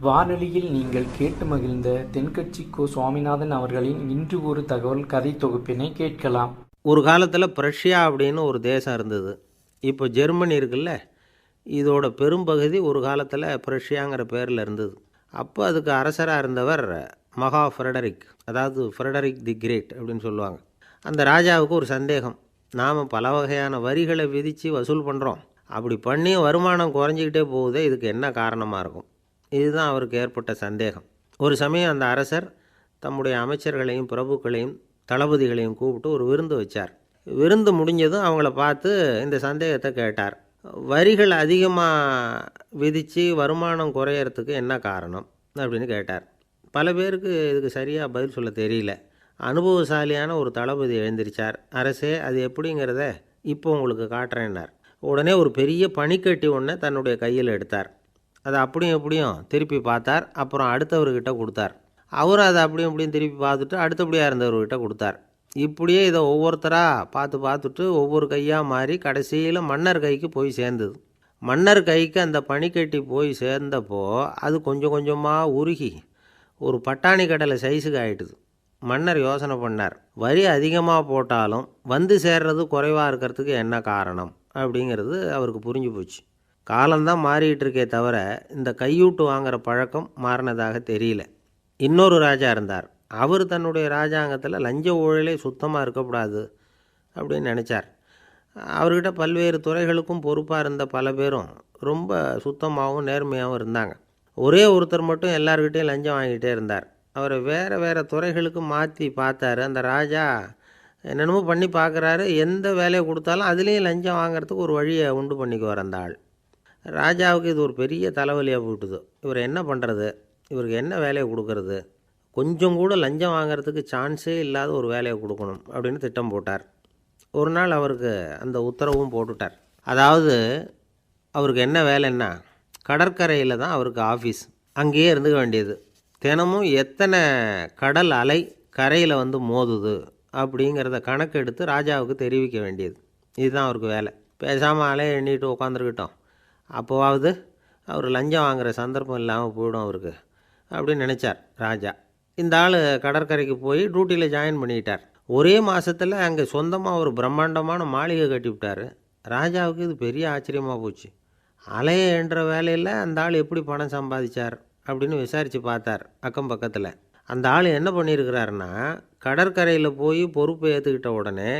வானொலியில் நீங்கள் கேட்டு மகிழ்ந்த தென்கட்சி கோ. சுவாமிநாதன் அவர்களின் இன்று ஒரு தகவல் கதை தொகுப்பினை கேட்கலாம். ஒரு காலத்தில் பிரஷ்யா அப்படின்னு ஒரு தேசம் இருந்தது. இப்போ ஜெர்மனி இருக்குல்ல, இதோட பெரும்பகுதி ஒரு காலத்தில் பிரஷ்யாங்கிற பேரில் இருந்தது. அப்போ அதுக்கு அரசராக இருந்தவர் மகா ஃப்ரெடரிக், அதாவது ஃப்ரெடரிக் தி கிரேட் அப்படின்னு சொல்லுவாங்க. அந்த ராஜாவுக்கு ஒரு சந்தேகம், நாம் பல வகையான வரிகளை விதித்து வசூல் பண்ணுறோம், அப்படி பண்ணியும் வருமானம் குறைஞ்சிக்கிட்டே போகுதே, இதுக்கு என்ன காரணமாக இருக்கும்? இதுதான் அவருக்கு ஏற்பட்ட சந்தேகம். ஒரு சமயம் அந்த அரசர் தம்முடைய அமைச்சர்களையும் பிரபுக்களையும் தளபதிகளையும் கூப்பிட்டு ஒரு விருந்து வச்சார். விருந்து முடிஞ்சதும் அவங்கள பார்த்து இந்த சந்தேகத்தை கேட்டார். வரிகள் அதிகமாக விதித்து வருமானம் குறையறதுக்கு என்ன காரணம் அப்படின்னு கேட்டார். பல பேருக்கு இதுக்கு சரியாக பதில் சொல்ல தெரியல. அனுபவசாலியான ஒரு தளபதி எழுந்திருச்சார். அரசே, அது எப்படிங்கிறத இப்போ உங்களுக்கு காட்டுறேன்னார். உடனே ஒரு பெரிய பனிக்கட்டி ஒன்றை தன்னுடைய கையில் எடுத்தார். அதை அப்படியும் எப்படியும் திருப்பி பார்த்தார். அப்புறம் அடுத்தவர்கிட்ட கொடுத்தார். அவரும் அதை அப்படியும் இப்படியும் திருப்பி பார்த்துட்டு அடுத்தபடியாக இருந்தவர்கிட்ட கொடுத்தார். இப்படியே இதை ஒவ்வொருத்தராக பார்த்துட்டு ஒவ்வொரு கையாக மாறி கடைசியில் மன்னர் கைக்கு போய் சேர்ந்தது. மன்னர் கைக்கு அந்த பனிக்கட்டி போய் சேர்ந்தப்போ அது கொஞ்சம் கொஞ்சமாக உருகி ஒரு பட்டாணி கடலை சைஸுக்கு ஆகிட்டுது. மன்னர் யோசனை பண்ணார், வரி அதிகமாக போட்டாலும் வந்து சேர்றது குறைவாக இருக்கிறதுக்கு என்ன காரணம் அப்படிங்கிறது அவருக்கு புரிஞ்சு போச்சு. காலம்தான் மாறிக்கிட்டு இருக்கே தவிர இந்த கையூட்டு வாங்குகிற பழக்கம் மாறினதாக தெரியல. இன்னொரு ராஜா இருந்தார். அவர் தன்னுடைய ராஜாங்கத்தில் லஞ்ச ஊழலே சுத்தமாக இருக்கக்கூடாது அப்படின்னு நினச்சார். அவர்கிட்ட பல்வேறு துறைகளுக்கும் பொறுப்பாக இருந்த பல பேரும் ரொம்ப சுத்தமாகவும் நேர்மையாகவும் இருந்தாங்க. ஒரே ஒருத்தர் மட்டும் எல்லார்கிட்டையும் லஞ்சம் வாங்கிட்டே இருந்தார். அவரை வேறு துறைகளுக்கு மாற்றி பார்த்தாரு. அந்த ராஜா என்னென்னமோ பண்ணி பார்க்குறாரு. எந்த வேலையை கொடுத்தாலும் அதுலேயும் லஞ்சம் வாங்கிறதுக்கு ஒரு வழியை உண்டு பண்ணிக்குவார் அந்த ஆள். ராஜாவுக்கு இது ஒரு பெரிய தலைவலியாக போட்டுது. இவர் என்ன பண்ணுறது, இவருக்கு என்ன வேலையை கொடுக்கறது, கொஞ்சம் கூட லஞ்சம் வாங்கிறதுக்கு சான்ஸே இல்லாத ஒரு வேலையை கொடுக்கணும் அப்படின்னு திட்டம் போட்டார். ஒரு நாள் அவருக்கு அந்த உத்தரவும் போட்டுட்டார். அதாவது அவருக்கு என்ன வேலைன்னா, கடற்கரையில் தான் அவருக்கு ஆஃபீஸ். அங்கேயே இருந்துக்க வேண்டியது. தினமும் எத்தனை கடல் அலை கரையில் வந்து மோதுது அப்படிங்கிறத கணக்கெடுத்து ராஜாவுக்கு தெரிவிக்க வேண்டியது. இதுதான் அவருக்கு வேலை. பேசாமல் அலையை எண்ணிட்டு உட்காந்துருக்கிட்டோம், அப்போவாவது அவர் லஞ்சம் வாங்குகிற சந்தர்ப்பம் இல்லாமல் போயிடும் அவருக்கு அப்படின்னு நினச்சார் ராஜா. இந்த ஆள் கடற்கரைக்கு போய் டியூட்டியில் ஜாயின் பண்ணிக்கிட்டார். ஒரே மாதத்தில் அங்கே சொந்தமாக ஒரு பிரம்மாண்டமான மாளிகை கட்டிவிட்டார். ராஜாவுக்கு இது பெரிய ஆச்சரியமாக போச்சு. அலையை என்ற வேலையில் அந்த ஆள் எப்படி பணம் சம்பாதிச்சார் அப்படின்னு விசாரித்து பார்த்தார் அக்கம் பக்கத்தில். அந்த ஆள் என்ன பண்ணியிருக்கிறாருன்னா, கடற்கரையில் போய் பொறுப்பை ஏற்றுக்கிட்ட உடனே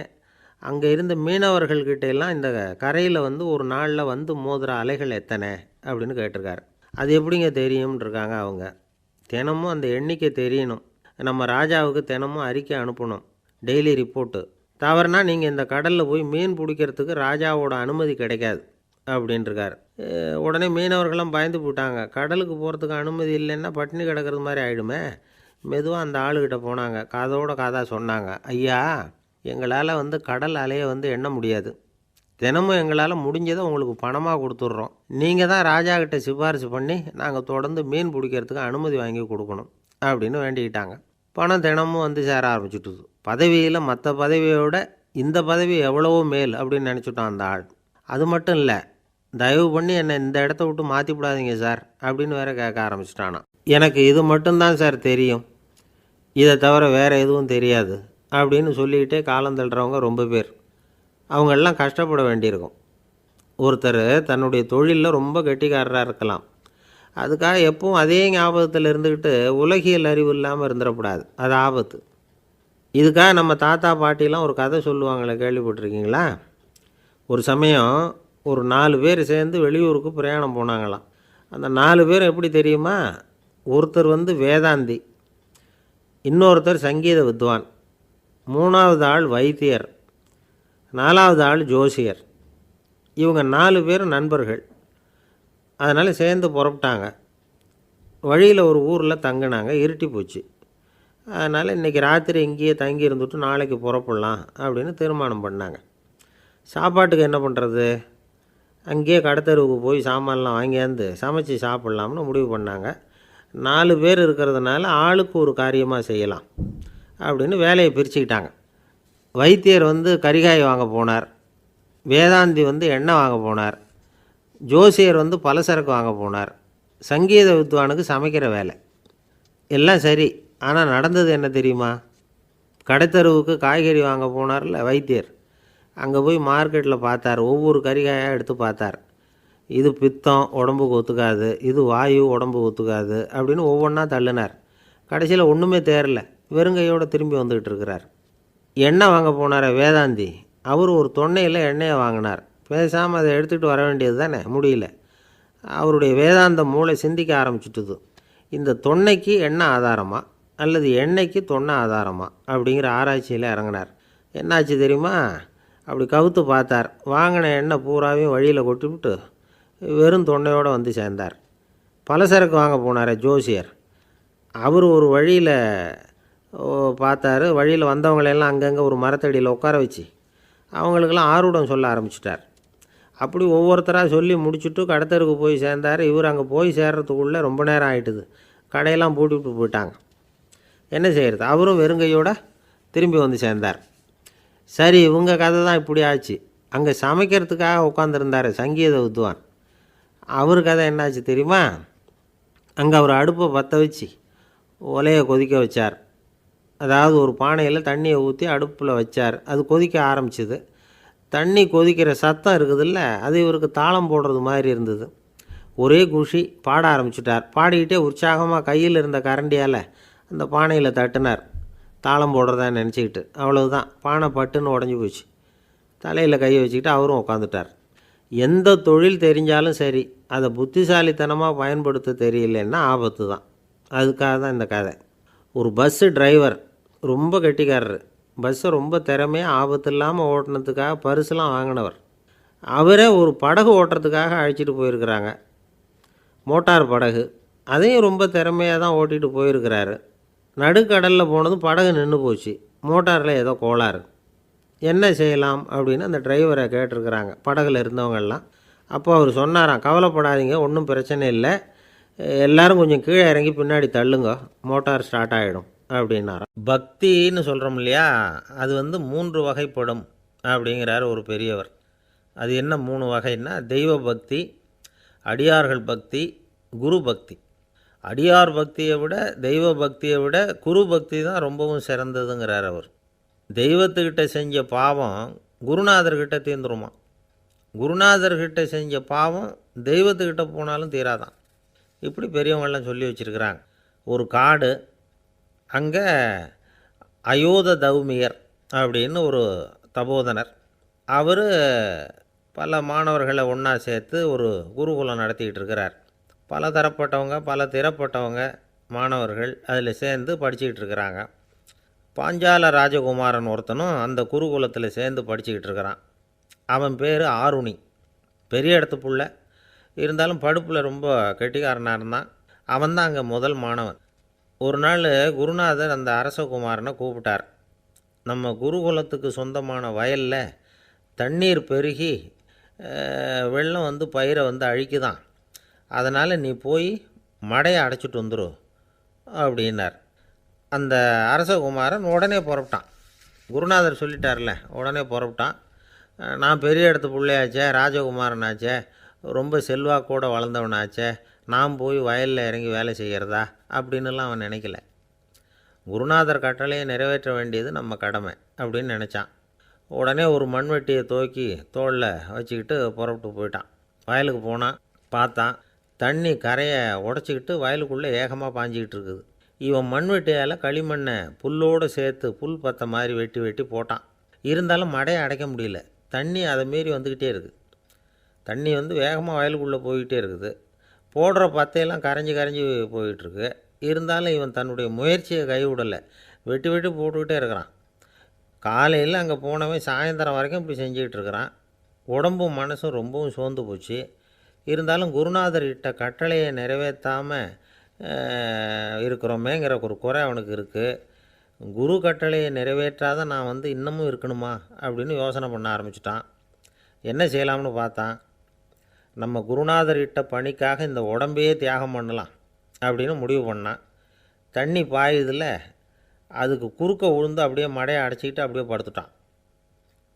அங்கே இருந்த மீனவர்கள்கிட்ட எல்லாம் இந்த கரையில் வந்து ஒரு நாளில் வந்து மோதுகிற அலைகள் எத்தனை அப்படின்னு கேட்டிருக்காரு. அது எப்படிங்க தெரியும்னு இருக்காங்க அவங்க. தினமும் அந்த எண்ணிக்கை தெரியணும். நம்ம ராஜாவுக்கு தினமும் அறிக்கை அனுப்பணும், டெய்லி ரிப்போர்ட்டு. தவறுனா நீங்கள் இந்த கடலில் போய் மீன் பிடிக்கிறதுக்கு ராஜாவோட அனுமதி கிடைக்காது அப்படின்ட்டுருக்காரு. உடனே மீனவர்கள்லாம் பயந்து போட்டாங்க. கடலுக்கு போகிறதுக்கு அனுமதி இல்லைன்னா பட்டினி கிடக்கிறது மாதிரி ஆகிடுமே. மெதுவாக அந்த ஆளுகிட்ட போனாங்க, காதோட காதாக சொன்னாங்க, ஐயா, எங்களால் வந்து கடல் அலையை வந்து எண்ண முடியாது. தினமும் எங்களால் முடிஞ்சதை உங்களுக்கு பணமாக கொடுத்துட்றோம். நீங்கள் தான் ராஜா கிட்ட சிபாரிசு பண்ணி நாங்கள் தொடர்ந்து மீன் பிடிக்கிறதுக்கு அனுமதி வாங்கி கொடுக்கணும் அப்படின்னு வேண்டிக்கிட்டாங்க. பணம் தினமும் வந்து சேர ஆரம்பிச்சுட்டுது. பதவியில் மற்ற பதவியோட இந்த பதவி எவ்வளவோ மேல் அப்படின்னு நினச்சிட்டான் அந்த ஆள். அது மட்டும் இல்லை, தயவு பண்ணி என்னை இந்த இடத்த விட்டு மாற்றி விடாதீங்க சார் அப்படின்னு வேற கேட்க ஆரம்பிச்சிட்டானா. எனக்கு இது மட்டும்தான் சார் தெரியும், இதை தவிர வேறு எதுவும் தெரியாது அப்படின்னு சொல்லிக்கிட்டே காலம் தள்ளுறவங்க ரொம்ப பேர். அவங்களெல்லாம் கஷ்டப்பட வேண்டியிருக்கும். ஒருத்தர் தன்னுடைய தொழிலில் ரொம்ப கெட்டிக்காரராக இருக்கலாம். அதுக்காக எப்பவும் அதே ஞாபகத்தில் இருந்துக்கிட்டு உலகியல் அறிவு இல்லாமல் இருந்துடக்கூடாது, அது ஆபத்து. இதுக்காக நம்ம தாத்தா பாட்டிலாம் ஒரு கதை சொல்லுவாங்களே, கேள்விப்பட்டிருக்கீங்களா? ஒரு சமயம் ஒரு 4 பேர் சேர்ந்து வெளியூருக்கு பிரயாணம் போனாங்களாம். அந்த 4 பேர் எப்படி தெரியுமா? ஒருத்தர் வந்து வேதாந்தி, இன்னொருத்தர் சங்கீத வித்வான், 3வது ஆள் வைத்தியர், 4வது ஆள் ஜோசியர். இவங்க 4 பேரும் நண்பர்கள். அதனால் சேர்ந்து புறப்பட்டாங்க. வழியில் ஒரு ஊரில் தங்கினாங்க. இருட்டி போச்சு. அதனால் இன்றைக்கி ராத்திரி இங்கேயே தங்கி இருந்துட்டு நாளைக்கு புறப்படலாம் அப்படின்னு தீர்மானம் பண்ணாங்க. சாப்பாட்டுக்கு என்ன பண்ணுறது? அங்கேயே கடத்தெருவுக்கு போய் சாமான்லாம் வாங்கியாந்து சமைச்சு சாப்பிட்லாம்னு முடிவு பண்ணாங்க. 4 பேர் இருக்கிறதுனால ஆளுக்கு ஒரு காரியமாக செய்யலாம் அப்படின்னு வேலையை பிரிச்சுக்கிட்டாங்க. வைத்தியர் வந்து கரிகாய் வாங்க போனார், வேதாந்தி வந்து எண்ணெய் வாங்க போனார், ஜோசியர் வந்து பலசரக்கு வாங்க போனார், சங்கீத வித்வானுக்கு சமைக்கிற வேலை. எல்லாம் சரி, ஆனால் நடந்தது என்ன தெரியுமா? கடைத்தருவுக்கு காய்கறி வாங்க போனார்ல வைத்தியர், அங்கே போய் மார்க்கெட்டில் பார்த்தார். ஒவ்வொரு கறிகாயாக எடுத்து பார்த்தார். இது பித்தம், உடம்புக்கு ஒத்துக்காது, இது வாயு, உடம்புக்கு ஒத்துக்காது அப்படின்னு ஒவ்வொன்றா தள்ளினார். கடைசியில் ஒன்றுமே தேரல, வெறுங்கையோடு திரும்பி வந்துக்கிட்டு இருக்கிறார். எண்ணெய் வாங்க போனார் வேதாந்தி, அவர் ஒரு தொன்னையில் எண்ணெயை வாங்கினார். பேசாமல் அதை எடுத்துகிட்டு வர வேண்டியது தானே, முடியல. அவருடைய வேதாந்த மூளை சிந்திக்க ஆரம்பிச்சுட்டுது. இந்த தொன்னைக்கு எண்ணெய் ஆதாரமா அல்லது எண்ணெய்க்கு தொன்னை ஆதாரமா அப்படிங்கிற ஆராய்ச்சியில் இறங்கினார். என்னாச்சு தெரியுமா? அப்படி கவுத்து பார்த்தார். வாங்கின எண்ணெய் பூராவையும் வழியில் கொட்டிவிட்டு வெறும் தொன்னையோடு வந்து சேர்ந்தார். பலசரக்கு வாங்க போனார் ஜோசியர். அவர் ஒரு வழியில் பார்த்தார். வழியில் வந்தவங்களெல்லாம் அங்கங்கே ஒரு மரத்தடியில் உட்கார வச்சு அவங்களுக்கெல்லாம் ஆர்வம் சொல்ல ஆரம்பிச்சிட்டார். அப்படி ஒவ்வொருத்தராக சொல்லி முடிச்சுட்டு கடத்தருக்கு போய் சேர்ந்தார். இவர் அங்கே போய் சேர்றதுக்குள்ளே ரொம்ப நேரம் ஆகிட்டுது. கடையெல்லாம் பூட்டிவிட்டு போயிட்டாங்க. என்ன செய்கிறது? அவரும் வெறுங்கையோடு திரும்பி வந்து சேர்ந்தார். சரி, இவங்க கதை தான் இப்படி ஆச்சு. அங்கே சமைக்கிறதுக்காக உட்காந்துருந்தார் சங்கீத வித்வான். அவர் கதை என்னாச்சு தெரியுமா? அங்கே அவர் அடுப்பை பற்ற வச்சு ஒலையை கொதிக்க வச்சார். அதாவது ஒரு பானையில் தண்ணியை ஊற்றி அடுப்பில் வச்சார். அது கொதிக்க ஆரம்பிச்சிது. தண்ணி கொதிக்கிற சத்தம் இருக்குதுல்ல, அது இவருக்கு தாளம் போடுறது மாதிரி இருந்தது. ஒரே குஷி, பாட ஆரம்பிச்சிட்டார். பாடிக்கிட்டே உற்சாகமாக கையில் இருந்த கரண்டியால் அந்த பானையில் தட்டினார், தாளம் போடுறதா நினச்சிக்கிட்டு. அவ்வளவுதான், பானை பட்டுன்னு உடஞ்சி போச்சு. தலையில் கையை வச்சுக்கிட்டு அவரும் உட்காந்துட்டார். எந்த தொழில் தெரிஞ்சாலும் சரி, அதை புத்திசாலித்தனமாக பயன்படுத்த தெரியலன்னா ஆபத்து தான். அதுக்காக தான் இந்த கதை. ஒரு பஸ்ஸு டிரைவர் ரொம்ப கெட்டிக்காரர். பஸ்ஸை ரொம்ப திறமையாக ஆபத்து இல்லாமல் ஓட்டினதுக்காக பரிசுலாம் வாங்கினவர். அவரே ஒரு படகு ஓட்டுறதுக்காக அழைச்சிட்டு போயிருக்கிறாங்க, மோட்டார் படகு. அதையும் ரொம்ப திறமையாக தான் ஓட்டிகிட்டு போயிருக்கிறாரு. நடுக்கடலில் போனதும் படகு நின்று போச்சு. மோட்டாரில் ஏதோ கோளாறு. என்ன செய்யலாம் அப்படின்னு அந்த டிரைவரை கேட்டிருக்கிறாங்க படகுல இருந்தவங்கெல்லாம். அப்போ அவர் சொன்னாராம், கவலைப்படாதீங்க, ஒன்றும் பிரச்சனை இல்லை, எல்லோரும் கொஞ்சம் கீழே இறங்கி பின்னாடி தள்ளுங்க, மோட்டார் ஸ்டார்ட் ஆகிடும் அப்படின்னாராம். பக்தின்னு சொல்கிறோம் இல்லையா, அது 3 வகைப்படும் அப்படிங்கிறார் ஒரு பெரியவர். அது என்ன 3 வகைன்னா, தெய்வ பக்தி, அடியார்கள் பக்தி, குரு பக்தி. அடியார் பக்தியை விட தெய்வ பக்தியை விட குரு பக்தி தான் ரொம்பவும் சிறந்ததுங்கிறார் அவர். தெய்வத்துக்கிட்ட செஞ்ச பாவம் குருநாதர்கிட்ட தீர்ந்துருமா, குருநாதர்கிட்ட செஞ்ச பாவம் தெய்வத்துக்கிட்ட போனாலும் தீராதான். இப்படி பெரியவங்களாம் சொல்லி வச்சுருக்கிறாங்க. ஒரு காடு, அங்கே அயோத தௌமியர் அப்படின்னு ஒரு தபோதனர். அவர் பல மாணவர்களை ஒன்றா சேர்த்து ஒரு குருகுலம் நடத்திக்கிட்டு இருக்கிறார். பல தரப்பட்டவங்க, பல திறப்பட்டவங்க மாணவர்கள் அதில் சேர்ந்து படிச்சுக்கிட்டு இருக்கிறாங்க. பாஞ்சால ராஜகுமாரன் ஒருத்தனும் அந்த குருகுலத்தில் சேர்ந்து படிச்சுக்கிட்டு இருக்கிறான். அவன் பேர் ஆருணி. பெரிய இடத்து புள்ள, இருந்தாலும் படுப்பில் ரொம்ப கெட்டிக்காரனாக இருந்தான். அவன் தான் அங்கே முதல் மாணவன். ஒரு நாள் குருநாதர் அந்த அரசகுமாரனை கூப்பிட்டார். நம்ம குருகுலத்துக்கு சொந்தமான வயலில் தண்ணீர் பெருகி வெள்ளம் பயிரை அழிக்குதான், அதனால் நீ போய் மடையை அடைச்சிட்டு வந்துடும் அப்படின்னார். அந்த அரசகுமாரன் உடனே புறப்பட்டான். குருநாதர் சொல்லிட்டார்ல, உடனே புறப்பட்டான். நான் பெரிய இடத்து பிள்ளையாச்சே, ராஜகுமாரனாச்சே, ரொம்ப செல்வாக்கூட வளர்ந்தவனாச்சே, நான் போய் வயலில் இறங்கி வேலை செய்கிறதா அப்படின்னுலாம் அவன் நினைக்கல. குருநாதர் கட்டளையை நிறைவேற்ற வேண்டியது நம்ம கடமை அப்படின்னு நினச்சான். உடனே ஒரு மண்வெட்டியை தூக்கி தோளில் வச்சுக்கிட்டு புறப்பட்டு போயிட்டான். வயலுக்கு போனான். பார்த்தான், தண்ணி கரையை உடச்சிக்கிட்டு வயலுக்குள்ளே ஏகமாக பாஞ்சிக்கிட்டு இருக்குது. இவன் மண்வெட்டியால் களிமண்ணை புல்லோடு சேர்த்து புல் பற்ற மாதிரி வெட்டி வெட்டி போட்டான். இருந்தாலும் மடையை அடைக்க முடியல. தண்ணி அதை மீறி வந்துக்கிட்டே இருக்குது. தண்ணி வேகமாக வயலுக்குள்ளே போய்கிட்டே இருக்குது. போடுற பத்தையெல்லாம் கரைஞ்சி கரைஞ்சி போயிட்டுருக்கு. இருந்தாலும் இவன் தன்னுடைய முயற்சியை கைவிடலை. வெட்டி வெட்டி போட்டுக்கிட்டே இருக்கிறான். காலையில் அங்கே போனவன் சாயந்தரம் வரைக்கும் இப்படி செஞ்சுக்கிட்டு இருக்கிறான். உடம்பும் மனசும் ரொம்பவும் சோர்ந்து போச்சு. இருந்தாலும் குருநாதர் இட்ட கட்டளையை நிறைவேற்றாமல் இருக்கிறோமேங்கிற ஒரு குறை அவனுக்கு இருக்குது. குரு கட்டளையை நிறைவேற்றாத நான் இன்னமும் இருக்கணுமா அப்படின்னு யோசனை பண்ண ஆரம்பிச்சிட்டான். என்ன செய்யலாம்னு பார்த்தான். நம்ம குருநாதர் இட்ட பணிக்காக இந்த உடம்பையே தியாகம் பண்ணலாம் அப்படின்னு முடிவு பண்ணான். தண்ணி பாயுதில், அதுக்கு குறுக்க விழுந்து அப்படியே மடையை அடைச்சிக்கிட்டு அப்படியே படுத்துட்டான்.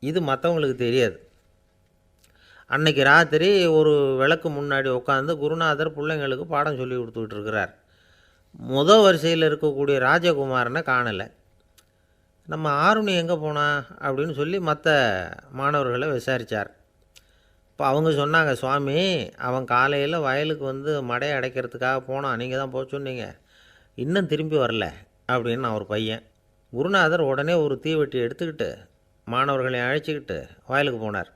இது மற்றவங்களுக்கு தெரியாது. அன்னைக்கு ராத்திரி ஒரு விளக்கு முன்னாடி உட்காந்து குருநாதர் பிள்ளைங்களுக்கு பாடம் சொல்லி கொடுத்துக்கிட்டு இருக்கிறார். வரிசையில் இருக்கக்கூடிய ராஜகுமாரனை காணலை. நம்ம ஆருணி எங்கே போனா அப்படின்னு சொல்லி மற்ற மாணவர்களை விசாரித்தார். இப்போ அவங்க சொன்னாங்க, சுவாமி அவன் காலையில் வயலுக்கு வந்து மடையை அடைக்கிறதுக்காக போனான், நீங்கள் தான் போக சொன்னீங்க, இன்னும் திரும்பி வரல அப்படின்னு அவர் பையன். குருநாதர் உடனே ஒரு தீவெட்டி எடுத்துக்கிட்டு மாணவர்களை அழைச்சிக்கிட்டு வயலுக்கு போனார்.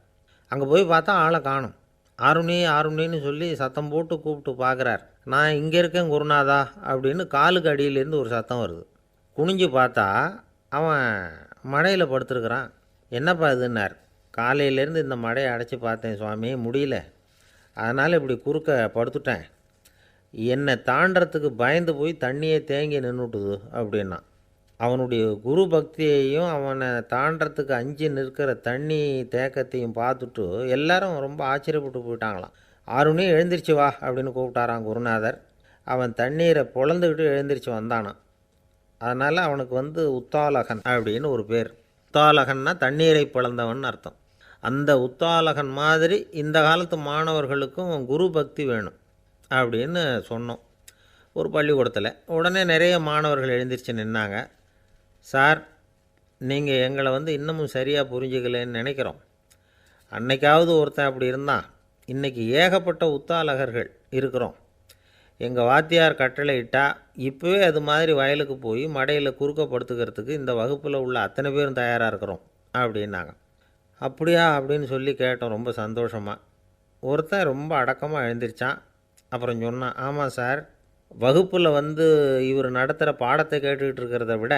அங்கே போய் பார்த்தா ஆளை காணும். ஆருணி ஆருணின்னு சொல்லி சத்தம் போட்டு கூப்பிட்டு பார்க்குறார். நான் இங்கே இருக்கேன் குருநாதா அப்படின்னு காலுக்கு அடியிலேருந்து ஒரு சத்தம் வருது. குனிஞ்சு பார்த்தா அவன் மடையில் படுத்துருக்குறான். என்னப்பா இதுன்னார். காலையிலேருந்து இந்த மடையை அடைச்சி பார்த்தேன் சுவாமி, முடியல, அதனால் இப்படி குறுக்க படுத்துட்டேன், என்னை தாண்டறதுக்கு பயந்து போய் தண்ணியே தேங்கி நின்றுட்டுது அப்படின்னா. அவனுடைய குரு பக்தியையும் அவனை தாண்டறதுக்கு அஞ்சு நிற்கிற தண்ணி தேக்கத்தையும் பார்த்துட்டு எல்லாரும் ரொம்ப ஆச்சரியப்பட்டு போயிட்டாங்களாம். ஆருணி எழுந்திரிச்சு வா அப்படின்னு கூப்பிட்டாரான் குருநாதர். அவன் தண்ணீரை பொழந்துக்கிட்டு எழுந்திரிச்சு வந்தானான். அதனால் அவனுக்கு வந்து உத்தாலகன் அப்படின்னு ஒரு பேர். உத்தாலகன்னா தண்ணீரை பிளந்தவன் அர்த்தம். அந்த உத்தாலகன் மாதிரி இந்த காலத்து மாணவர்களுக்கும் குரு பக்தி வேணும் அப்படின்னு சொன்னோம் ஒரு பள்ளிக்கூடத்தில். உடனே நிறைய மாணவர்கள் எழுந்திரிச்சு நின்னாங்க. சார், நீங்கள் எங்களை வந்து இன்னமும் சரியாக புரிஞ்சுக்கலன்னு நினைக்கிறோம். அன்னைக்காவது ஒருத்தன் அப்படி இருந்தான், இன்றைக்கி ஏகப்பட்ட உத்தாலகர்கள் இருக்கிறோம். எங்கள் வாத்தியார் கட்டளை இட்டால் இப்போவே அது மாதிரி வயலுக்கு போய் மடையில் குறுக்கப்படுத்துக்கிறதுக்கு இந்த வகுப்பில் உள்ள அத்தனை பேரும் தயாராக இருக்கிறோம் அப்படின்னாங்க. அப்படியா அப்படின்னு சொல்லி கேட்டோம் ரொம்ப சந்தோஷமாக. ஒருத்தன் ரொம்ப அடக்கமாக எழுந்திரிச்சான். அப்புறம் சொன்னான், ஆமாம் சார், வகுப்பில் வந்து இவர் நடத்துகிற பாடத்தை கேட்டுக்கிட்டு இருக்கிறத விட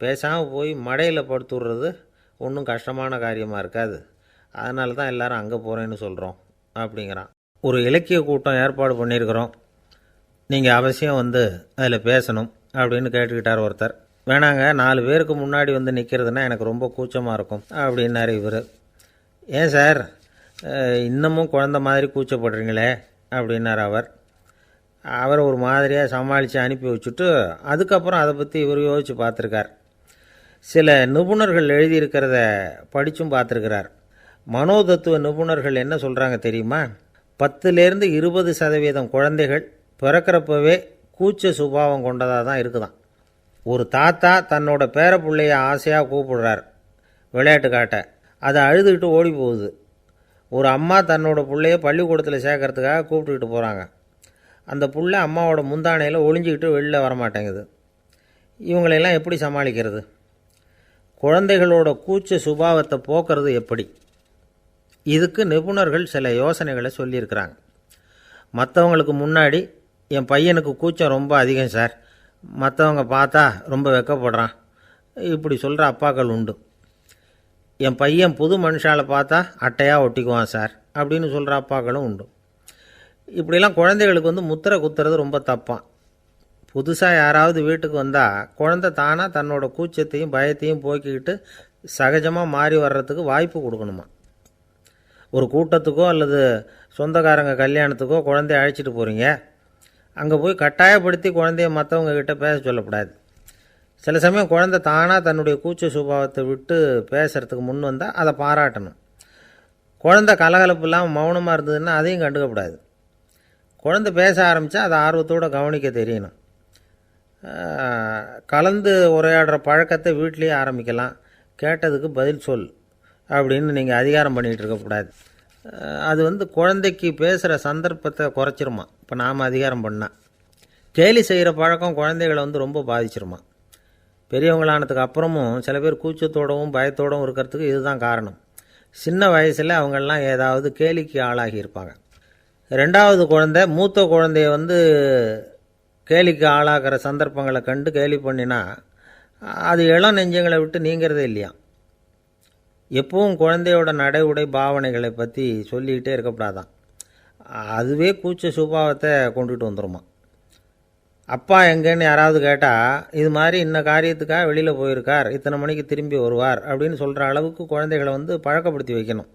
பேசாமல் போய் மடையில் படுத்துடுறது ஒன்றும் கஷ்டமான காரியமாக இருக்காது, அதனால தான் எல்லோரும் அங்கே போகிறேன்னு சொல்கிறோம் அப்படிங்கிறான். ஒரு இலக்கிய கூட்டம் ஏற்பாடு பண்ணியிருக்கிறோம், நீங்கள் அவசியம் வந்து அதில் பேசணும் அப்படின்னு கேட்டுக்கிட்டார் ஒருத்தர். வேணாங்க, 4 பேருக்கு முன்னாடி வந்து நிற்கிறதுனா எனக்கு ரொம்ப கூச்சமாக இருக்கும் அப்படின்னாரு இவர். ஏன் சார் இன்னமும் குழந்த மாதிரி கூச்சப்படுறீங்களே அப்படின்னார் அவர். அவரை ஒரு மாதிரியாக சமாளித்து அனுப்பி வச்சுட்டு அதுக்கப்புறம் அதை பற்றி இவர் யோசித்து பார்த்துருக்கார். சில நிபுணர்கள் எழுதியிருக்கிறத படித்தும் பார்த்துருக்கிறார். மனோதத்துவ நிபுணர்கள் என்ன சொல்கிறாங்க தெரியுமா? 10லேருந்து 20% குழந்தைகள் பிறக்கிறப்பவே கூச்ச சுபாவம் கொண்டதாக தான் இருக்குதான். ஒரு தாத்தா தன்னோட பேர பிள்ளைய ஆசையாக கூப்பிடுறார் விளையாட்டு காட்ட, அதை அழுதுகிட்டு ஓடி போகுது. ஒரு அம்மா தன்னோட பிள்ளைய பள்ளிக்கூடத்தில் சேர்க்கறதுக்காக கூப்பிட்டுக்கிட்டு போகிறாங்க. அந்த புள்ள அம்மாவோட முந்தானையில் ஒளிஞ்சிக்கிட்டு வெளில வரமாட்டேங்குது. இவங்களெல்லாம் எப்படி சமாளிக்கிறது? குழந்தைகளோட கூச்ச சுபாவத்தை போக்குறது எப்படி? இதுக்கு நிபுணர்கள் சில யோசனைகளை சொல்லியிருக்கிறாங்க. மற்றவங்களுக்கு முன்னாடி என் பையனுக்கு கூச்சம் ரொம்ப அதிகம் சார், மற்றவங்க பார்த்தா ரொம்ப வெக்கப்படுறான், இப்படி சொல்கிற அப்பாக்கள் உண்டு. என் பையன் புது மனுஷாலை பார்த்தா அட்டையாக ஒட்டிக்குவான் சார் அப்படின்னு சொல்கிற அப்பாக்களும் உண்டு. இப்படிலாம் குழந்தைகளுக்கு வந்து முத்திரை குத்துறது ரொம்ப தப்பான். புதுசாக யாராவது வீட்டுக்கு வந்தால் குழந்தை தானாக தன்னோட கூச்சத்தையும் பயத்தையும் போக்கிக்கிட்டு சகஜமாக மாறி வர்றதுக்கு வாய்ப்பு கொடுக்கணுமா. ஒரு கூட்டத்துக்கோ அல்லது சொந்தக்காரங்க கல்யாணத்துக்கோ குழந்தைய அழைச்சிட்டு போகிறீங்க, அங்கே போய் கட்டாயப்படுத்தி குழந்தைய மற்றவங்க கிட்ட பேச சொல்லக்கூடாது. சில சமயம் குழந்தை தானாக தன்னுடைய கூச்ச சுபாவத்தை விட்டு பேசுகிறதுக்கு முன் வந்தால் அதை பாராட்டணும். குழந்தை கலகலப்பு இல்லாமல் மௌனமாக இருந்ததுன்னா அதையும் கண்டுக்கக்கூடாது. குழந்தை பேச ஆரம்பித்தா அதை ஆர்வத்தோடு கவனிக்க தெரியணும். கலந்து உரையாடுற பழக்கத்தை வீட்லேயே ஆரம்பிக்கலாம். கேட்டதுக்கு பதில் சொல் அப்படின்னு நீங்கள் அதிகாரம் பண்ணிகிட்டு இருக்கக்கூடாது. அது வந்து குழந்தைக்கு பேசுகிற சந்தர்ப்பத்தை குறைச்சிருமா. இப்போ நாம் அதிகாரம் பண்ணால் கேலி செய்கிற பழக்கம் குழந்தைகளை வந்து ரொம்ப பாதிச்சிருமா. பெரியவங்களானதுக்கு அப்புறமும் சில பேர் கூச்சத்தோடவும் பயத்தோடவும் இருக்கிறதுக்கு இதுதான் காரணம். சின்ன வயசில் அவங்கெல்லாம் ஏதாவது கேலிக்கு ஆளாகி இருப்பாங்க. 2வது குழந்தை மூத்த குழந்தைய வந்து கேலிக்கு ஆளாகிற சந்தர்ப்பங்களை கண்டு கேலி பண்ணினா அது இளம் நெஞ்சங்களை விட்டு நீங்கிறதே இல்லையா. எப்பவும் குழந்தையோட நடை உடை பாவனைகளை பற்றி சொல்லிக்கிட்டே இருக்கக்கூடாதான். அதுவே கூச்ச சுபாவத்தை கொண்டுட்டு வந்துடுமா. அப்பா எங்கேன்னு யாராவது கேட்டால் இது மாதிரி இன்ன காரியத்துக்காக வெளியில் போயிருக்கார், இத்தனை மணிக்கு திரும்பி வருவார் அப்படின்னு சொல்கிற அளவுக்கு குழந்தைகளை வந்து பழக்கப்படுத்தி வைக்கணும்.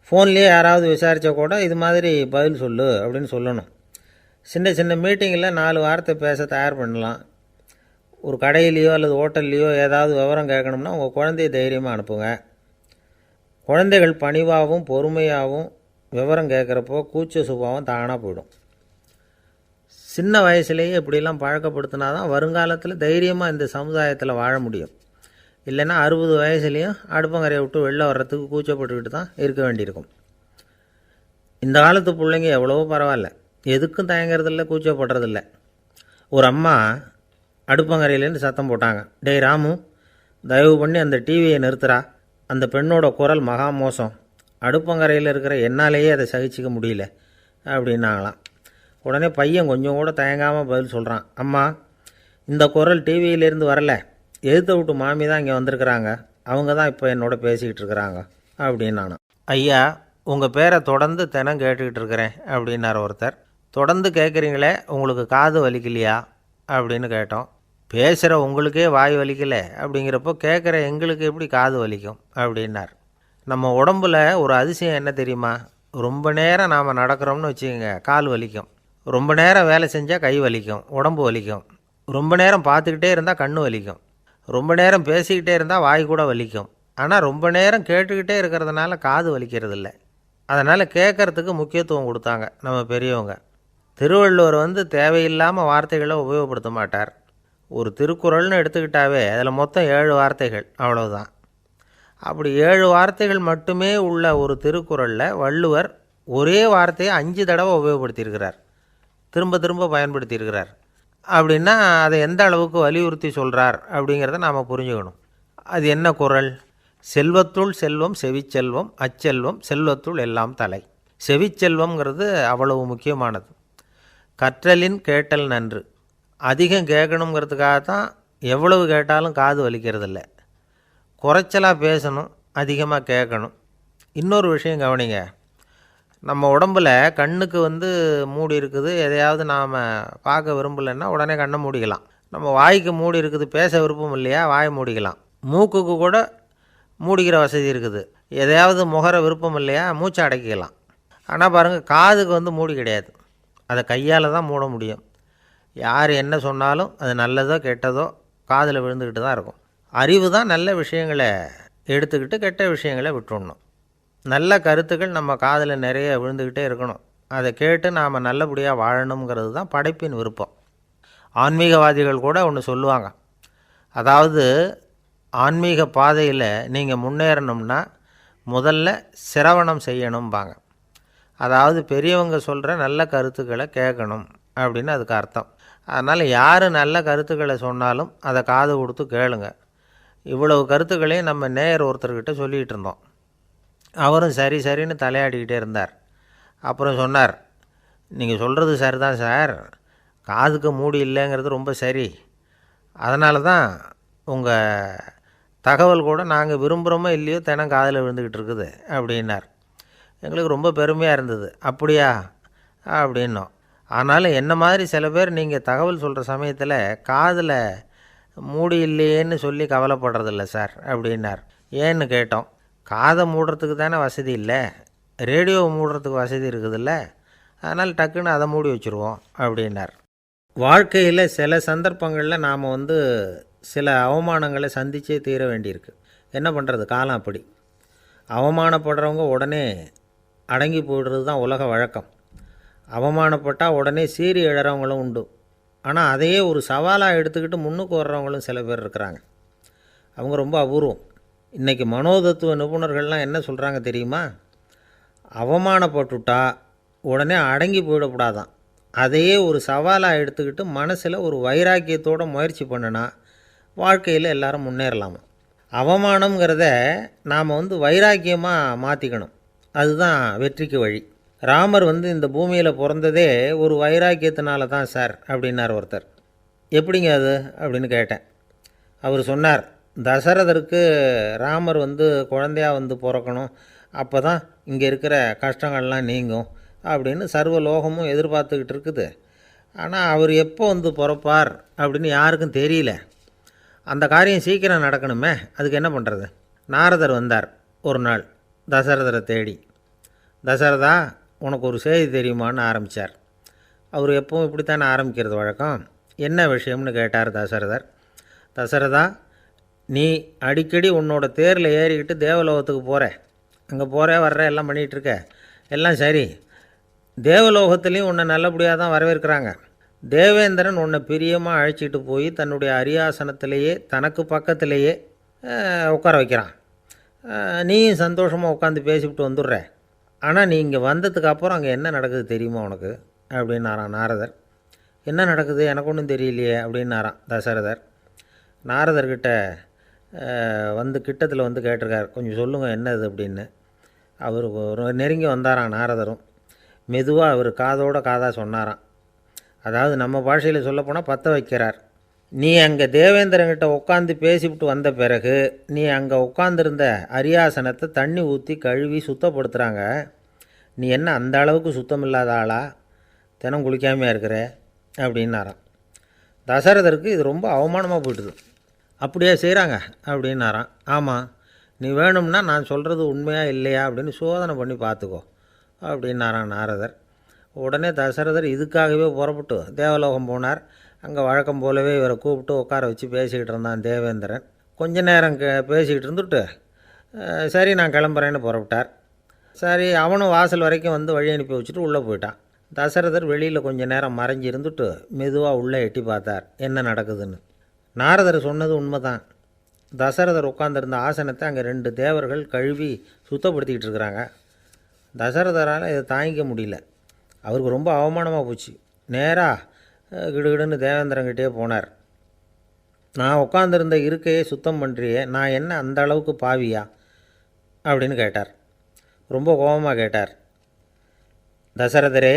ஃபோன்லேயே யாராவது விசாரித்தா கூட இது மாதிரி பதில் சொல்லு அப்படின்னு சொல்லணும். சின்ன சின்ன மீட்டிங்கில் 4 வார்த்தை பேச தயார் பண்ணலாம். ஒரு கடையிலையோ அல்லது ஹோட்டல்லையோ ஏதாவது விவரம் கேட்கணும்னா உங்கள் குழந்தைய தைரியமாக அனுப்புங்க. குழந்தைகள் பணிவாகவும் பொறுமையாகவும் விவரம் கேட்குறப்போ கூச்ச சுபாவம் தானாக போயிடும். சின்ன வயசுலேயே இப்படிலாம் பழக்கப்படுத்தினா தான் வருங்காலத்தில் தைரியமாக இந்த சமுதாயத்தில் வாழ முடியும். இல்லைன்னா 60 வயசுலேயும் அடுப்பங்கரையை விட்டு வெளில வர்றதுக்கு கூச்சப்பட்டுக்கிட்டு தான் இருக்க வேண்டியிருக்கும். இந்த காலத்து பிள்ளைங்க எவ்வளவோ பரவாயில்ல, எதுக்கும் தயங்குறதில்ல, கூச்சப்படுறதில்ல. ஒரு அம்மா அடுப்பங்கரையிலேருந்து சத்தம் போட்டாங்க, டேய் ராமு, தயவு பண்ணி அந்த டிவியை நிறுத்துறா, அந்த பெண்ணோட குரல் மகா மோசம், அடுப்பங்கரையில் இருக்கிற என்னாலேயே அதை சகிச்சிக்க முடியல அப்படின்னாங்களாம். உடனே பையன் கொஞ்சம் கூட தயங்காமல் பதில் சொல்கிறான், அம்மா, இந்த குரல் டிவியிலேருந்து வரல, எதிர்த்த விட்டு மாமி தான் இங்கே வந்திருக்கிறாங்க, அவங்க தான் இப்போ என்னோட பேசிக்கிட்டு இருக்கிறாங்க அப்படின்னு. ஐயா, உங்கள் பேரை தொடர்ந்து தினம் கேட்டுக்கிட்டு இருக்கிறேன் அப்படின்னார் ஒருத்தர். தொடர்ந்து கேட்குறீங்களே, உங்களுக்கு காது வலிக்கலையா அப்படின்னு கேட்டோம். பேசுகிற உங்களுக்கே வாய் வலிக்கலை அப்படிங்கிறப்போ கேட்குற எங்களுக்கு எப்படி காது வலிக்கும் அப்படின்னார். நம்ம உடம்புல ஒரு அதிசயம் என்ன தெரியுமா? ரொம்ப நேரம் நாம் நடக்கிறோம்னு வச்சுக்கோங்க, கால் வலிக்கும். ரொம்ப நேரம் வேலை செஞ்சால் கை வலிக்கும், உடம்பு வலிக்கும். ரொம்ப நேரம் பார்த்துக்கிட்டே இருந்தால் கண் வலிக்கும். ரொம்ப நேரம் பேசிக்கிட்டே இருந்தால் வாய் கூட வலிக்கும். ஆனால் ரொம்ப நேரம் கேட்டுக்கிட்டே இருக்கிறதுனால காது வலிக்கிறது இல்லை. அதனால் கேட்குறதுக்கு முக்கியத்துவம் கொடுத்தாங்க நம்ம பெரியவங்க. திருவள்ளுவர் தேவையில்லாமல் வார்த்தைகளை உபயோகப்படுத்த மாட்டார். ஒரு திருக்குறள்னு எடுத்துக்கிட்டாவே அதில் மொத்தம் 7 வார்த்தைகள், அவ்வளவுதான். அப்படி 7 வார்த்தைகள் மட்டுமே உள்ள ஒரு திருக்குறளில் வள்ளுவர் ஒரே வார்த்தையை 5 தடவை உபயோகப்படுத்தியிருக்கிறார், திரும்ப திரும்ப பயன்படுத்தியிருக்கிறார். அப்படின்னா அதை எந்த அளவுக்கு வலியுறுத்தி சொல்கிறார் அப்படிங்கிறத நாம் புரிஞ்சுக்கணும். அது என்ன குறள்? செல்வத்துள் செல்வம் செவிச்செல்வம், அச்செல்வம் செல்வத்துள் எல்லாம் தலை. செவிச்செல்வம்ங்கிறது அவ்வளவு முக்கியமானது. கற்றலின் கேட்டல் நன்று. அதிகம் கேட்கணுங்கிறதுக்காக தான் எவ்வளவு கேட்டாலும் காது வலிக்கிறதில்ல. குறைச்சலாக பேசணும், அதிகமாக கேட்கணும். இன்னொரு விஷயம் கவனிங்க, நம்ம உடம்பில் கண்ணுக்கு மூடி இருக்குது, எதையாவது நாம் பார்க்க விரும்பலைன்னா உடனே கண்ணை மூடிக்கலாம். நம்ம வாய்க்கு மூடி இருக்குது, பேச விருப்பம் இல்லையா, வாயை மூடிக்கலாம். மூக்குக்கு கூட மூடிக்கிற வசதி இருக்குது, எதையாவது முகர விருப்பம் இல்லையா, மூச்சை அடக்கிக்கலாம். ஆனால் பாருங்கள், காதுக்கு மூடி கிடையாது, அதை கையால் தான் மூட முடியும். யார் என்ன சொன்னாலும் அது நல்லதோ கெட்டதோ காதில் விழுந்துக்கிட்டு தான் இருக்கும். அறிவு தான் நல்ல விஷயங்களை எடுத்துக்கிட்டு கெட்ட விஷயங்களை விட்டுடணும். நல்ல கருத்துக்கள் நம்ம காதில் நிறைய விழுந்துக்கிட்டே இருக்கணும். அதை கேட்டு நாம் நல்லபடியாக வாழணுங்கிறது தான் படைப்பின் விருப்பம். ஆன்மீகவாதிகள் கூட ஒன்று சொல்லுவாங்க, அதாவது ஆன்மீக பாதையில் நீங்கள் முன்னேறணும்னா முதல்ல சிரவணம் செய்யணும்பாங்க. அதாவது பெரியவங்க சொல்கிற நல்ல கருத்துக்களை கேட்கணும் அப்படின்னு அதுக்கு அர்த்தம். அதனால் யார் நல்ல கருத்துக்களை சொன்னாலும் அதை காது கொடுத்து கேளுங்க. இவ்வளவு கருத்துக்களையும் நம்ம நேயர் ஒருத்தர்கிட்ட சொல்லிகிட்டு இருந்தோம். அவரும் சரி சரின்னு தலையாடிக்கிட்டே இருந்தார். அப்புறம் சொன்னார், நீங்கள் சொல்கிறது சரிதான் சார், காதுக்கு மூடி இல்லைங்கிறது ரொம்ப சரி, அதனால தான் உங்கள் தகவல் கூட நாங்கள் விரும்புகிறோமோ இல்லையோ தினம் காதில் விழுந்துக்கிட்டு இருக்குது அப்படின்னார். எங்களுக்கு ரொம்ப பெருமையாக இருந்தது. அப்படியா அப்படின்னோம். ஆனாலும் என்ன மாதிரி சில பேர் நீங்கள் தகவல் சொல்கிற சமயத்தில் காதில் மூடி இல்லையேன்னு சொல்லி கவலைப்படுறதில்ல சார் அப்படின்னார். ஏன்னு கேட்டோம். காதை மூடுறதுக்கு தானே வசதி இல்லை, ரேடியோவை மூடுறதுக்கு வசதி இருக்குதுல்ல, அதனால் டக்குன்னு அதை மூடி வச்சுருவோம் அப்படின்னார். வாழ்க்கையில் சில சந்தர்ப்பங்களில் நாம் சில அவமானங்களை சந்தித்தே தீர வேண்டியிருக்கு. என்ன பண்ணுறது, காலம் அப்படி. அவமானப்படுறவங்க உடனே அடங்கி போய்டுறது தான் உலக வழக்கம். அவமானப்பட்டால் உடனே சீறி எழறவங்களும் உண்டு. ஆனால் அதையே ஒரு சவாலாக எடுத்துக்கிட்டு முன்னுக்கு வர்றவங்களும் சில பேர் இருக்கிறாங்க. அவங்க ரொம்ப அபூர்வம். இன்றைக்கி மனோதத்துவ நிபுணர்கள்லாம் என்ன சொல்கிறாங்க தெரியுமா? அவமானப்பட்டுட்டா உடனே அடங்கி போயிடக்கூடாதான், அதையே ஒரு சவாலாக எடுத்துக்கிட்டு மனசில் ஒரு வைராக்கியத்தோடு முயற்சி பண்ணினா வாழ்க்கையில் எல்லாரும் முன்னேறலாமா. அவமானங்கிறத நாம் வைராக்கியமாக மாற்றிக்கணும், அதுதான் வெற்றிக்கு வழி. ராமர் இந்த பூமியில் பிறந்ததே ஒரு வைராக்கியத்தினால தான் சார் அப்படின்னார் ஒருத்தர். எப்படிங்க அது அப்படின்னு கேட்டேன். அவர் சொன்னார், தசரதருக்கு ராமர் குழந்தையாக பிறக்கணும், அப்போ தான் இங்கே இருக்கிற கஷ்டங்கள்லாம் நீங்கும் அப்படின்னு சர்வ லோகமும் எதிர்பார்த்துக்கிட்டு இருக்குது. ஆனால் அவர் எப்போ பிறப்பார் அப்படின்னு யாருக்கும் தெரியல. அந்த காரியம் சீக்கிரம் நடக்கணுமே, அதுக்கு என்ன பண்ணுறது? நாரதர் வந்தார் ஒரு நாள் தசரதரை தேடி. தசரதா, உனக்கு ஒரு செய்தி தெரியுமான்னு ஆரம்பித்தார். அவர் எப்பவும் இப்படித்தானே ஆரம்பிக்கிறது வழக்கம். என்ன விஷயம்னு கேட்டார் தசரதர். தசரதா, நீ அடிக்கடி உன்னோட தேரில் ஏறிக்கிட்டு தேவலோகத்துக்கு போகிற, அங்கே போகிற வர்ற எல்லாம் பண்ணிகிட்ருக்க, எல்லாம் சரி. தேவலோகத்துலேயும் உன்னை நல்லபடியாக தான் வரவேற்கிறாங்க. தேவேந்திரன் உன்னை பிரியமாக அழைச்சிட்டு போய் தன்னுடைய அரியாசனத்திலேயே தனக்கு பக்கத்திலேயே உட்கார வைக்கிறான். நீயும் சந்தோஷமாக உட்காந்து பேசிவிட்டு வந்துடுற. ஆனால் நீ இங்கே வந்ததுக்கு அப்புறம் அங்கே என்ன நடக்குது தெரியுமா உனக்கு அப்படின்னாரான் நாரதர். என்ன நடக்குது எனக்கு ஒன்றும் தெரியலையே அப்படின்னாரான் தசரதர். நாரதர்கிட்ட கிட்டத்தில் வந்து கேட்டிருக்கார், கொஞ்சம் சொல்லுங்கள் என்னது அப்படின்னு. அவர் நெருங்கி வந்தாராம் நாரதரும். மெதுவாக அவர் காதோட காதாக சொன்னாராம். அதாவது நம்ம பாஷையில் சொல்லப்போனால் பற்ற வைக்கிறார். நீ அங்கே தேவேந்திரங்கிட்ட உட்காந்து பேசிவிட்டு வந்த பிறகு நீ அங்கே உட்காந்துருந்த அரியாசனத்தை தண்ணி ஊற்றி கழுவி சுத்தப்படுத்துகிறாங்க. நீ என்ன அந்த அளவுக்கு சுத்தம் இல்லாத ஆளா, தினம் குளிக்காமையாக இருக்கிற அப்படின்னாராம். தசரதருக்கு இது ரொம்ப அவமானமாக போயிட்டுது. அப்படியே செய்கிறாங்க அப்படின்னாராம். ஆமாம், நீ வேணும்னா நான் சொல்கிறது உண்மையாக இல்லையா அப்படின்னு சோதனை பண்ணி பார்த்துக்கோ அப்படின்னாரான் நாரதர். உடனே தசரதர் இதுக்காகவே புறப்பட்டு தேவலோகம் போனார். அங்கே வழக்கம் போலவே இவரை கூப்பிட்டு உட்கார வச்சு பேசிக்கிட்டு இருந்தான் தேவேந்திரன். கொஞ்ச நேரம் பேசிக்கிட்டு இருந்துட்டு சரி நான் கிளம்புறேன்னு புறப்பட்டார். சரி, அவனும் வாசல் வரைக்கும் வந்து வழி அனுப்பி வச்சுட்டு உள்ளே போயிட்டான். தசரதர் வெளியில் கொஞ்சம் நேரம் மறைஞ்சி இருந்துட்டு மெதுவாக உள்ளே எட்டி பார்த்தார் என்ன நடக்குதுன்னு. நாரதர் சொன்னது உண்மைதான். தசரதர் உட்காந்துருந்த ஆசனத்தை அங்கே 2 தேவர்கள் கழுவி சுத்தப்படுத்திக்கிட்டு இருக்கிறாங்க. தசரதரால் இதை தாங்கிக்க முடியல. அவருக்கு ரொம்ப அவமானமாக போச்சு. நேராக கிடுகிடுன்னு தேவேந்திரங்கிட்டே போனார். நான் உட்காந்துருந்த இருக்கையே சுத்தம் பண்ணுறியே, நான் என்ன அந்த அளவுக்கு பாவியா அப்படின்னு கேட்டார். ரொம்ப கோபமாக கேட்டார். தசரதரே,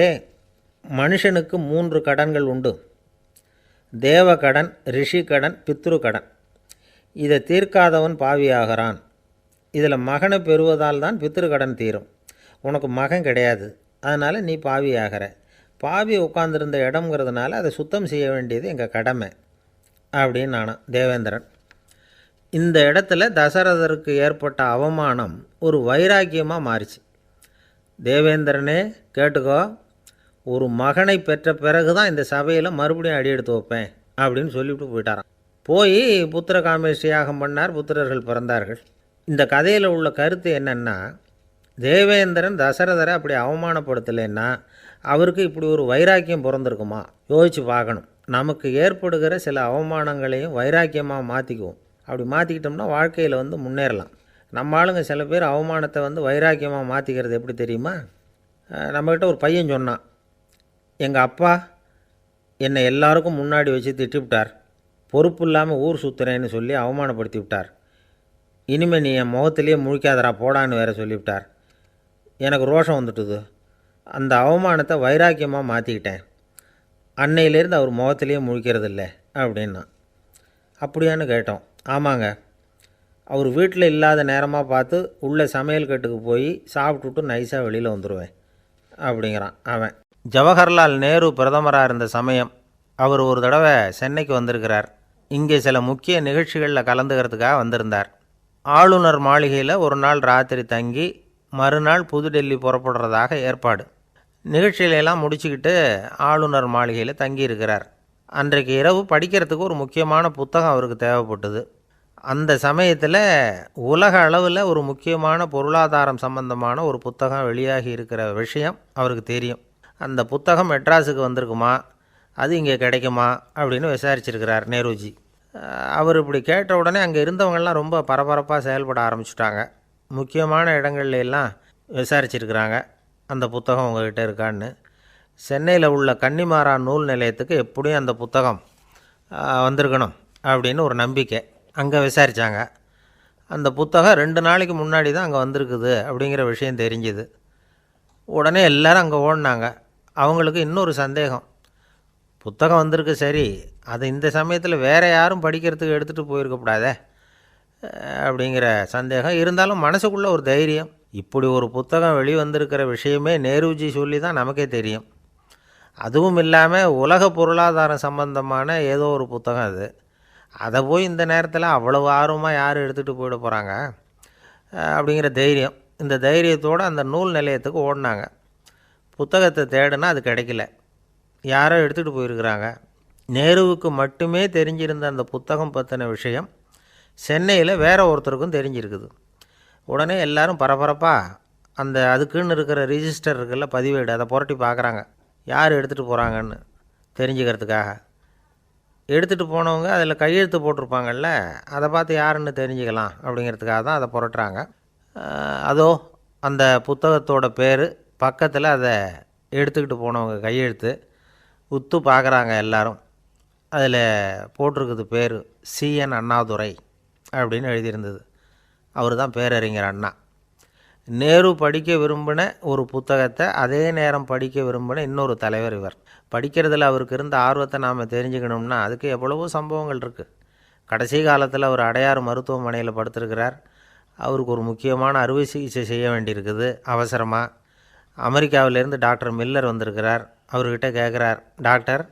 மனுஷனுக்கு 3 கடன்கள் உண்டு. தேவகடன், ரிஷி கடன், பித்ரு கடன். இதை தீர்க்காதவன் பாவியாகிறான். இதில் மகனை பெறுவதால் தான் பித்ரு கடன் தீரும். உனக்கு மகன் கிடையாது, அதனால் நீ பாவியாகிற. பாவி உட்காந்துருந்த இடம்ங்கிறதுனால அதை சுத்தம் செய்ய வேண்டியது எங்கள் கடமை அப்படின்னு நானும் தேவேந்திரன். இந்த இடத்துல தசரதருக்கு ஏற்பட்ட அவமானம் ஒரு வைராக்கியமாக மாறிச்சு. தேவேந்திரனே கேட்டுக்கோ, ஒரு மகனை பெற்ற பிறகு தான் இந்த சபையில் மறுபடியும் அடி எடுத்து வைப்பேன் அப்படின்னு சொல்லிவிட்டு போயிட்டாராம். போய் புத்திர காமேஷ்டி யாகம் பண்ணார். புத்திரர்கள் பிறந்தார்கள். இந்த கதையில் உள்ள கருத்து என்னென்னா, தேவேந்திரன் தசரதரை அப்படி அவமானப்படுத்தலைன்னா அவருக்கு இப்படி ஒரு வைராக்கியம் பிறந்திருக்குமா யோசித்து பார்க்கணும். நமக்கு ஏற்படுகிற சில அவமானங்களையும் வைராக்கியமாக மாற்றிக்குவோம். அப்படி மாற்றிக்கிட்டோம்னா வாழ்க்கையில் முன்னேறலாம். நம்ம ஆளுங்க சில பேர் அவமானத்தை வைராக்கியமாக மாற்றிக்கிறது எப்படி தெரியுமா? நம்மக்கிட்ட ஒரு பையன் சொன்னான், எங்கள் அப்பா என்னை எல்லாருக்கும் முன்னாடி வச்சு திட்டிவிட்டார், பொறுப்பு இல்லாமல் ஊர் சுற்றுறேன்னு சொல்லி அவமானப்படுத்தி விட்டார். இனிமேல் நீ என் முகத்திலேயே முழிக்காதரா போடான்னு வேறு சொல்லிவிட்டார். எனக்கு ரோஷம் வந்துட்டுது. அந்த அவமானத்தை வைராக்கியமாக மாற்றிக்கிட்டேன். அன்னையிலேருந்து அவர் முகத்திலேயே முழிக்கிறது இல்லை அப்படின்னா. அப்படியான்னு கேட்டோம். ஆமாங்க, அவர் வீட்டில் இல்லாத நேரமாக பார்த்து உள்ளே சமையல் கட்டுக்கு போய் சாப்பிட்டுட்டு நைஸாக வெளியில் வந்துடுவேன் அப்படிங்கிறான் அவன். ஜவஹர்லால் நேரு பிரதமராக இருந்த சமயம் அவர் ஒரு தடவை சென்னைக்கு வந்திருக்கிறார். இங்கே சில முக்கிய நிகழ்ச்சிகளில் கலந்துக்கிறதுக்காக வந்திருந்தார். ஆளுநர் மாளிகையில் ஒரு நாள் ராத்திரி தங்கி மறுநாள் புதுடெல்லி புறப்படுறதாக ஏற்பாடு. நிகழ்ச்சியிலெல்லாம் முடிச்சுக்கிட்டு ஆளுநர் மாளிகையில் தங்கியிருக்கிறார். அன்றைக்கு இரவு படிக்கிறதுக்கு ஒரு முக்கியமான புத்தகம் அவருக்கு தேவைப்பட்டது. அந்த சமயத்தில் உலக அளவில் ஒரு முக்கியமான பொருளாதாரம் சம்பந்தமான ஒரு புத்தகம் வெளியாகி இருக்கிற விஷயம் அவருக்கு தெரியும். அந்த புத்தகம் மெட்ராஸுக்கு வந்திருக்குமா, அது இங்கே கிடைக்குமா அப்படின்னு விசாரிச்சிருக்கிறார் நேருஜி. அவர் இப்படி கேட்ட உடனே அங்கே இருந்தவங்கள்லாம் ரொம்ப பரபரப்பாக செயல்பட ஆரம்பிச்சுட்டாங்க. முக்கியமான இடங்கள்ல எல்லாம் விசாரிச்சிருக்கிறாங்க அந்த புத்தகம் உங்கள்கிட்ட இருக்கான்னு. சென்னையில் உள்ள கன்னிமாரா நூல் நிலையத்துக்கு எப்படியும் அந்த புத்தகம் வந்திருக்கணும் அப்படின்னு ஒரு நம்பிக்கை. அங்கே விசாரித்தாங்க. அந்த புத்தகம் 2 நாளைக்கு முன்னாடி தான் அங்கே வந்திருக்குது அப்படிங்கிற விஷயம் தெரிஞ்சுது. உடனே எல்லோரும் அங்கே ஓடினாங்க. அவங்களுக்கு இன்னொரு சந்தேகம், புத்தகம் வந்திருக்கு சரி, அது இந்த சமயத்தில் வேறு யாரும் படிக்கிறதுக்கு எடுத்துகிட்டு போயிருக்கக்கூடாதே அப்படிங்கிற சந்தேகம் இருந்தாலும் மனசுக்குள்ளே ஒரு தைரியம். இப்படி ஒரு புத்தகம் வெளிவந்திருக்கிற விஷயமே நேருஜி சொல்லி தான் நமக்கே தெரியும். அதுவும் இல்லாமல் உலக பொருளாதாரம் சம்பந்தமான ஏதோ ஒரு புத்தகம் அது. அதை போய் இந்த நேரத்தில் அவ்வளவு ஆர்வமாக யார் எடுத்துகிட்டு போயிட போகிறாங்க அப்படிங்கிற தைரியம். இந்த தைரியத்தோடு அந்த நூல் நிலையத்துக்கு ஓடினாங்க. புத்தகத்தை தேடினா அது கிடைக்கல. யாரோ எடுத்துகிட்டு போயிருக்கிறாங்க. நேருவுக்கு மட்டுமே தெரிஞ்சிருந்த அந்த புத்தகம் பற்றின விஷயம் சென்னையில் வேறு ஒருத்தருக்கும் தெரிஞ்சிருக்குது. உடனே எல்லாரும் பரபரப்பாக அந்த அதுக்குன்னு இருக்கிற ரிஜிஸ்டர் இருக்குல்ல, பதிவேடு, அதை புரட்டி பார்க்குறாங்க யார் எடுத்துகிட்டு போகிறாங்கன்னு தெரிஞ்சுக்கிறதுக்காக. எடுத்துகிட்டு போனவங்க அதில் கையெழுத்து போட்டிருப்பாங்கல்ல, அதை பார்த்து யாருன்னு தெரிஞ்சுக்கலாம் அப்படிங்கிறதுக்காக தான் அதை புரட்டுறாங்க. அதோ அந்த புத்தகத்தோட பேர் பக்கத்தில் அதை எடுத்துக்கிட்டு போனவங்க கையெழுத்து உத்து பார்க்குறாங்க எல்லாரும். அதில் போட்டிருக்குது பேர் CN அண்ணாதுரை அப்படின்னு எழுதியிருந்தது. அவர் தான் பேரறிஞர் அண்ணா. நேரு படிக்க விரும்பின ஒரு புத்தகத்தை அதே நேரம் படிக்க விரும்பின இன்னொரு தலைவர் இவர். படிக்கிறதுல அவருக்கு இருந்த ஆர்வத்தை நாம் தெரிஞ்சுக்கணும்னா அதுக்கு எவ்வளவோ சம்பவங்கள் இருக்குது. கடைசி காலத்தில் அவர் அடையாறு மருத்துவமனையில் படுத்திருக்கிறார். அவருக்கு ஒரு முக்கியமான அறுவை சிகிச்சை செய்ய வேண்டியிருக்குது அவசரமாக. அமெரிக்காவிலேருந்து டாக்டர் மில்லர் வந்திருக்கிறார். அவர்கிட்ட கேட்குறார், டாக்டர்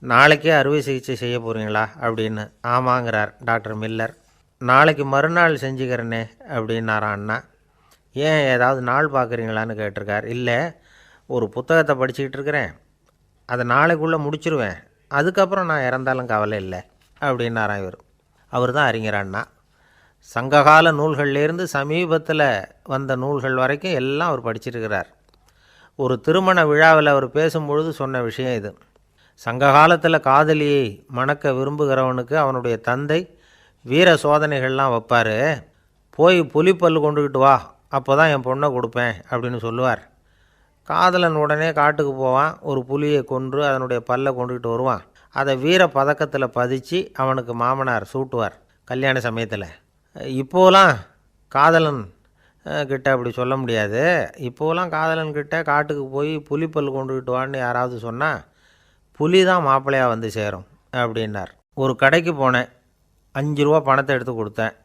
நாளைக்கே அறுவை சிகிச்சை செய்ய போகிறீங்களா அப்படின்னு. ஆமாங்கிறார் டாக்டர் மில்லர். நாளைக்கு மறுநாள் செஞ்சுக்கிறேனே அப்படின்னாரான் அண்ணா. ஏன் ஏதாவது நாள் பார்க்குறீங்களான்னு கேட்டிருக்கார். இல்லை, ஒரு புத்தகத்தை படிச்சுக்கிட்டு இருக்கிறேன், அதை நாளைக்குள்ளே முடிச்சிருவேன், அதுக்கப்புறம் நான் இறந்தாலும் கவலை இல்லை அப்படின்னாரான் இவர். அவர் தான் அறிஞர் அண்ணா. சங்ககால நூல்கள்லேருந்து சமீபத்தில் வந்த நூல்கள் வரைக்கும் எல்லாம் அவர் படிச்சிருக்கிறார். ஒரு திருமண விழாவில் அவர் பேசும்பொழுது சொன்ன விஷயம் இது. சங்க காலத்தில் காதலியை மணக்க விரும்புகிறவனுக்கு அவனுடைய தந்தை வீர சோதனைகள்லாம் வைப்பார். போய் புலிப்பல் கொண்டுக்கிட்டு வா, அப்போ தான் என் பொண்ணை கொடுப்பேன் அப்படின்னு சொல்லுவார். காதலன் உடனே காட்டுக்கு போவான், ஒரு புலியை கொன்று அதனுடைய பல்லை கொண்டுக்கிட்டு வருவான். அதை வீர பதக்கத்தில் பதிச்சு அவனுக்கு மாமனார் சூட்டுவார் கல்யாண சமயத்தில். இப்போலாம் காதலன் கிட்ட அப்படி சொல்ல முடியாது. இப்போலாம் காதலன்கிட்ட காட்டுக்கு போய் புலிப்பல் கொண்டுக்கிட்டு வான்னு யாராவது சொன்னால் புலி தான் மாப்பிள்ளையாக வந்து சேரும் அப்படின்னார். ஒரு கடைக்கு போனேன், 5 ரூபா பணத்தை எடுத்து கொடுத்தேன்.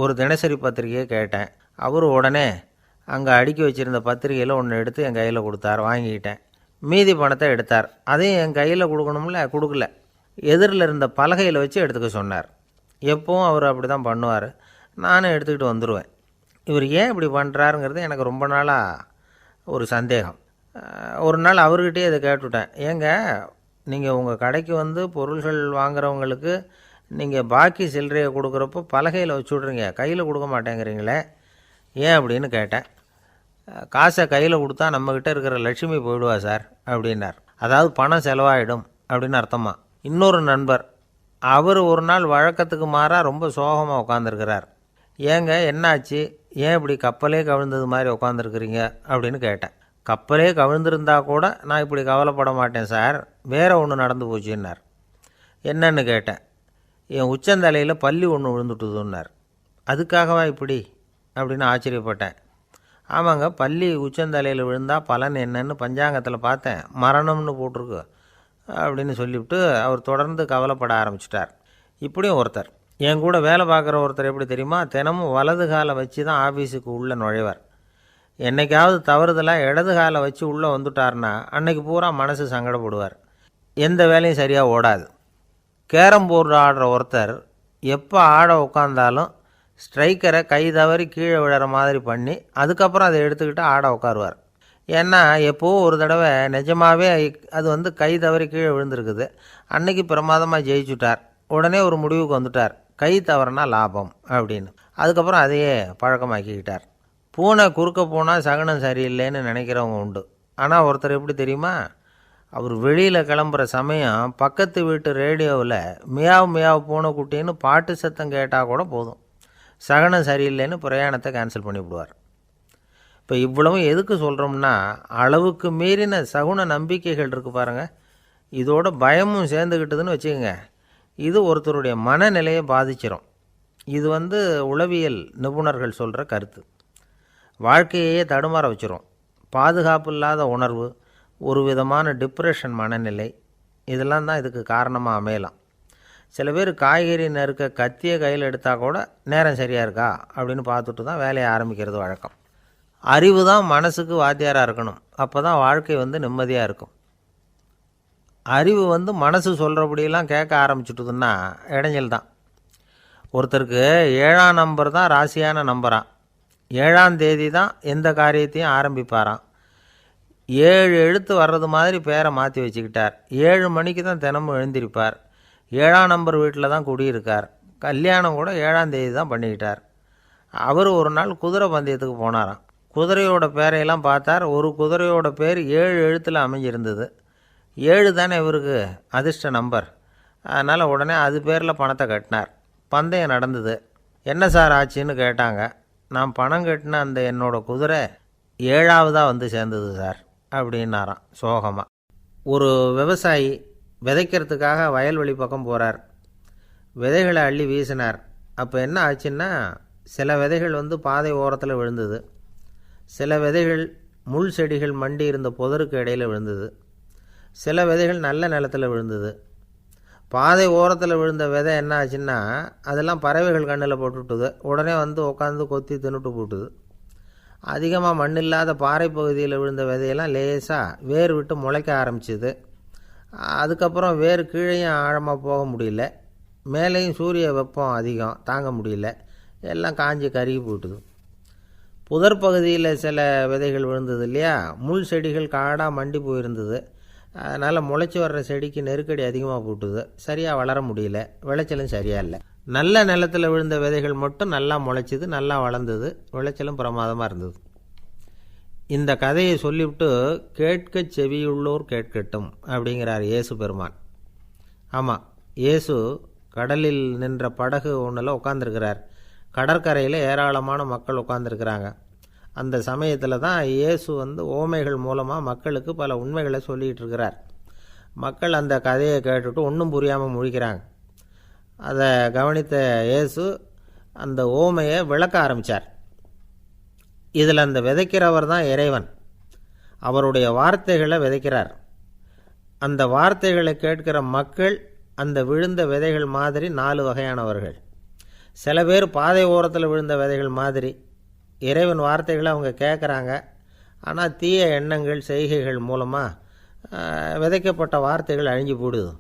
ஒரு தினசரி பத்திரிகையை கேட்டேன். அவர் உடனே அங்கே அடுக்கி வச்சுருந்த பத்திரிகையில் ஒன்று எடுத்து என் கையில் கொடுத்தார். வாங்கிக்கிட்டேன். மீதி பணத்தை எடுத்தார். அதையும் என் கையில் கொடுக்கணும்ல, கொடுக்கல. எதிரில் இருந்த பலகையில் வச்சு எடுத்துக்க சொன்னார். எப்போவும் அவர் அப்படி தான் பண்ணுவார். நானும் எடுத்துக்கிட்டு வந்துடுவேன். இவர் ஏன் இப்படி பண்ணுறாருங்கிறது எனக்கு ரொம்ப நாளாக ஒரு சந்தேகம். ஒரு நாள் அவர்கிட்டயே இதை கேட்டுவிட்டேன். ஏங்க, நீங்கள் உங்கள் கடைக்கு வந்து பொருள்கள் வாங்குறவங்களுக்கு நீங்கள் பாக்கி சில்லறையை கொடுக்குறப்போ பலகையில் வச்சு விட்றீங்க, கையில் கொடுக்க மாட்டேங்கிறீங்களே, ஏன் அப்படின்னு கேட்டேன். காசை கையில் கொடுத்தா நம்மக்கிட்ட இருக்கிற லட்சுமி போயிடுவா சார் அப்படின்னார். அதாவது பணம் செலவாயிடும் அப்படின்னு அர்த்தமா. இன்னொரு நண்பர், அவர் ஒரு நாள் வழக்கத்துக்கு மாறாக ரொம்ப சோகமாக உட்காந்துருக்கிறார். ஏங்க என்னாச்சு, ஏன் இப்படி கப்பலே கவிழ்ந்தது மாதிரி உட்காந்துருக்குறீங்க அப்படின்னு கேட்டேன். கப்பலே கவிழ்ந்திருந்தா கூட நான் இப்படி கவலைப்பட மாட்டேன் சார், வேறு ஒன்று நடந்து போச்சுன்னார். என்னன்னு கேட்டேன். என் உச்சந்தலையில் பல்லி ஒன்று விழுந்துட்டுதுன்னார். அதுக்காகவா இப்படி அப்படின்னு ஆச்சரியப்பட்டேன். ஆமாங்க, பல்லி உச்சந்தலையில் விழுந்தால் பலன் என்னன்னு பஞ்சாங்கத்தில் பார்த்தேன், மரணம்னு போட்டிருக்கு அப்படின்னு சொல்லிவிட்டு அவர் தொடர்ந்து கவலைப்பட ஆரம்பிச்சிட்டார். இப்படியும் ஒருத்தர், என் கூட வேலை பார்க்குற ஒருத்தர் எப்படி தெரியுமா, தினமும் வலது காலை வச்சு தான் ஆஃபீஸுக்கு உள்ளே நுழைவார். என்றைக்காவது தவறுதலாக இடது காலை வச்சு உள்ளே வந்துட்டார்னா அன்னைக்கு பூரா மனசு சங்கடப்படுவார், எந்த வேலையும் சரியாக ஓடாது. கேரம் போர்டு ஆடுற ஒருத்தர் எப்போ ஆட உட்காந்தாலும் ஸ்ட்ரைக்கரை கை தவறி கீழே விழுற மாதிரி பண்ணி அதுக்கப்புறம் அதை எடுத்துக்கிட்டு ஆட உட்காருவார். ஏன்னா எப்போவோ ஒரு தடவை நிஜமாகவே அது வந்து கை தவறி கீழே விழுந்திருக்குது, அன்னைக்கு பிரமாதமாக ஜெயிச்சுட்டார். உடனே ஒரு முடிவுக்கு வந்துட்டார், கை தவறுனா லாபம் அப்படின்னு. அதுக்கப்புறம் அதையே பழக்கமாக்கிக்கிட்டார். பூனை குறுக்க போனால் சகுனம் சரியில்லைன்னு நினைக்கிறவங்க உண்டு. ஆனால் ஒருத்தர் எப்படி தெரியுமா, அவர் வெளியில் கிளம்புற சமயம் பக்கத்து வீட்டு ரேடியோவில் மியாவ் மியாவ் பூனை குட்டின்னு பாட்டு சத்தம் கேட்டால் கூட போதும், சகனம் சரியில்லைன்னு பிரயாணத்தை கேன்சல் பண்ணிவிடுவார். இப்போ இவ்வளவும் எதுக்கு சொல்கிறோம்னா, அளவுக்கு மீறின சகுன நம்பிக்கைகள் இருக்குது பாருங்கள், இதோட பயமும் சேர்ந்துக்கிட்டதுன்னு வச்சுக்கோங்க, இது ஒருத்தருடைய மனநிலையை பாதிச்சிடும். இது வந்து உளவியல் நிபுணர்கள் சொல்கிற கருத்து. வாழ்க்கையே தடுமாற வச்சிரும். பாதுகாப்பு இல்லாத உணர்வு, ஒரு விதமான டிப்ரெஷன் மனநிலை, இதெல்லாம் தான் இதுக்கு காரணமாக அமையலாம். சில பேர் காய்கறி நறுக்க கத்தியை கையில் எடுத்தால் கூட நேரம் சரியாக இருக்கா அப்படின்னு பார்த்துட்டு தான் வேலையை ஆரம்பிக்கிறது வழக்கம். அறிவு தான் மனசுக்கு வாத்தியாராக இருக்கணும், அப்போ தான் வாழ்க்கை வந்து நிம்மதியாக இருக்கும். அறிவு வந்து மனசு சொல்கிறபடியெல்லாம் கேட்க ஆரம்பிச்சுட்டுதுன்னா இடைஞ்சல் தான். ஒருத்தருக்கு 7ஆம் நம்பர் தான் ராசியான நம்பரான், 7ஆம் தேதி தான் எந்த காரியத்தையும் ஆரம்பிப்பாராம். 7 எழுத்து வர்றது மாதிரி பேரை மாற்றி வச்சுக்கிட்டார். 7 மணிக்கு தான் தினமும் எழுந்திருப்பார். 7ஆம் நம்பர் வீட்டில் தான் குடியிருக்கார். கல்யாணம் கூட 7ஆம் தேதி தான் பண்ணிக்கிட்டார். அவர் ஒரு நாள் குதிரை பந்தயத்துக்கு போனாராம். குதிரையோட பேரையெல்லாம் பார்த்தார். ஒரு குதிரையோட பேர் 7 எழுத்தில் அமைஞ்சிருந்தது. 7 தானே இவருக்கு அதிர்ஷ்ட நம்பர். அதனால் உடனே அது பேரில் பணத்தை கட்டினார். பந்தயம் நடந்தது. என்ன சார் ஆச்சுன்னு கேட்டாங்க. நான் பணம் கட்டின அந்த என்னோடய குதிரை 7ஆவதாக வந்து சேர்ந்தது சார் அப்படின்னாராம் சோகமாக. ஒரு விவசாயி விதைக்கிறதுக்காக வயல்வெளி பக்கம் போகிறார். விதைகளை அள்ளி வீசினார். அப்போ என்ன ஆச்சுன்னா, சில விதைகள் வந்து பாதை ஓரத்தில் விழுந்தது. சில விதைகள் முள் செடிகள் மண்டி இருந்த புதருக்கு இடையில் விழுந்தது. சில விதைகள் நல்ல நிலத்தில் விழுந்தது. பாதை ஓரத்தில் விழுந்த விதை என்ன ஆச்சுன்னா, அதெல்லாம் பறவைகள் கண்ணில் போட்டுவிட்டுது. உடனே வந்து உட்காந்து கொத்தி தின்னுட்டு போட்டுது. அதிகமாக மண் இல்லாத பாறை பகுதியில் விழுந்த விதையெல்லாம் லேசாக வேர் விட்டு முளைக்க ஆரம்பிச்சிது. அதுக்கப்புறம் வேர் கீழேயும் ஆழமாக போக முடியல. மேலேயும் சூரிய வெப்பம் அதிகம் தாங்க முடியல. எல்லாம் காஞ்சி கருகி போட்டுது. புதர் பகுதியில் சில விதைகள் விழுந்தது இல்லையா, முள் செடிகள் காடாக மண்டி போயிருந்தது. அதனால் முளைச்சி வர்ற செடிக்கு நெருக்கடி அதிகமாக போட்டுது. சரியாக வளர முடியல. விளைச்சலும் சரியாக இல்லை. நல்ல நிலத்தில் விழுந்த விதைகள் மட்டும் நல்லா முளைச்சிது, நல்லா வளர்ந்தது. விளைச்சலும் பிரமாதமாக இருந்தது. இந்த கதையை சொல்லிவிட்டு கேட்க செவியுள்ளோர் கேட்கட்டும் அப்படிங்கிறார் இயேசு பெருமான். ஆமாம், இயேசு கடலில் நின்ற படகு ஒன்றில் உட்காந்துருக்கிறார். கடற்கரையில் ஏராளமான மக்கள் உட்காந்துருக்கிறாங்க. அந்த சமயத்தில் தான் இயேசு வந்து ஓமைகள் மூலமாக மக்களுக்கு பல உண்மைகளை சொல்லிகிட்டு இருக்கிறார். மக்கள் அந்த கதையை கேட்டுட்டு ஒன்றும் புரியாமல் முழிக்கிறாங்க. அதை கவனித்த இயேசு அந்த ஓமையை விளக்க ஆரம்பித்தார். இதில் அந்த விதைக்கிறவர் தான் இறைவன். அவருடைய வார்த்தைகளை விதைக்கிறார். அந்த வார்த்தைகளை கேட்கிற மக்கள் அந்த விழுந்த விதைகள் மாதிரி 4 வகையானவர்கள். சில பேர் பாதை ஓரத்தில் விழுந்த விதைகள் மாதிரி. இறைவன் வார்த்தைகளை அவங்க கேட்குறாங்க. ஆனால் தீய எண்ணங்கள் செய்கைகள் மூலமாக விதைக்கப்பட்ட வார்த்தைகள் அழிஞ்சு போடுது.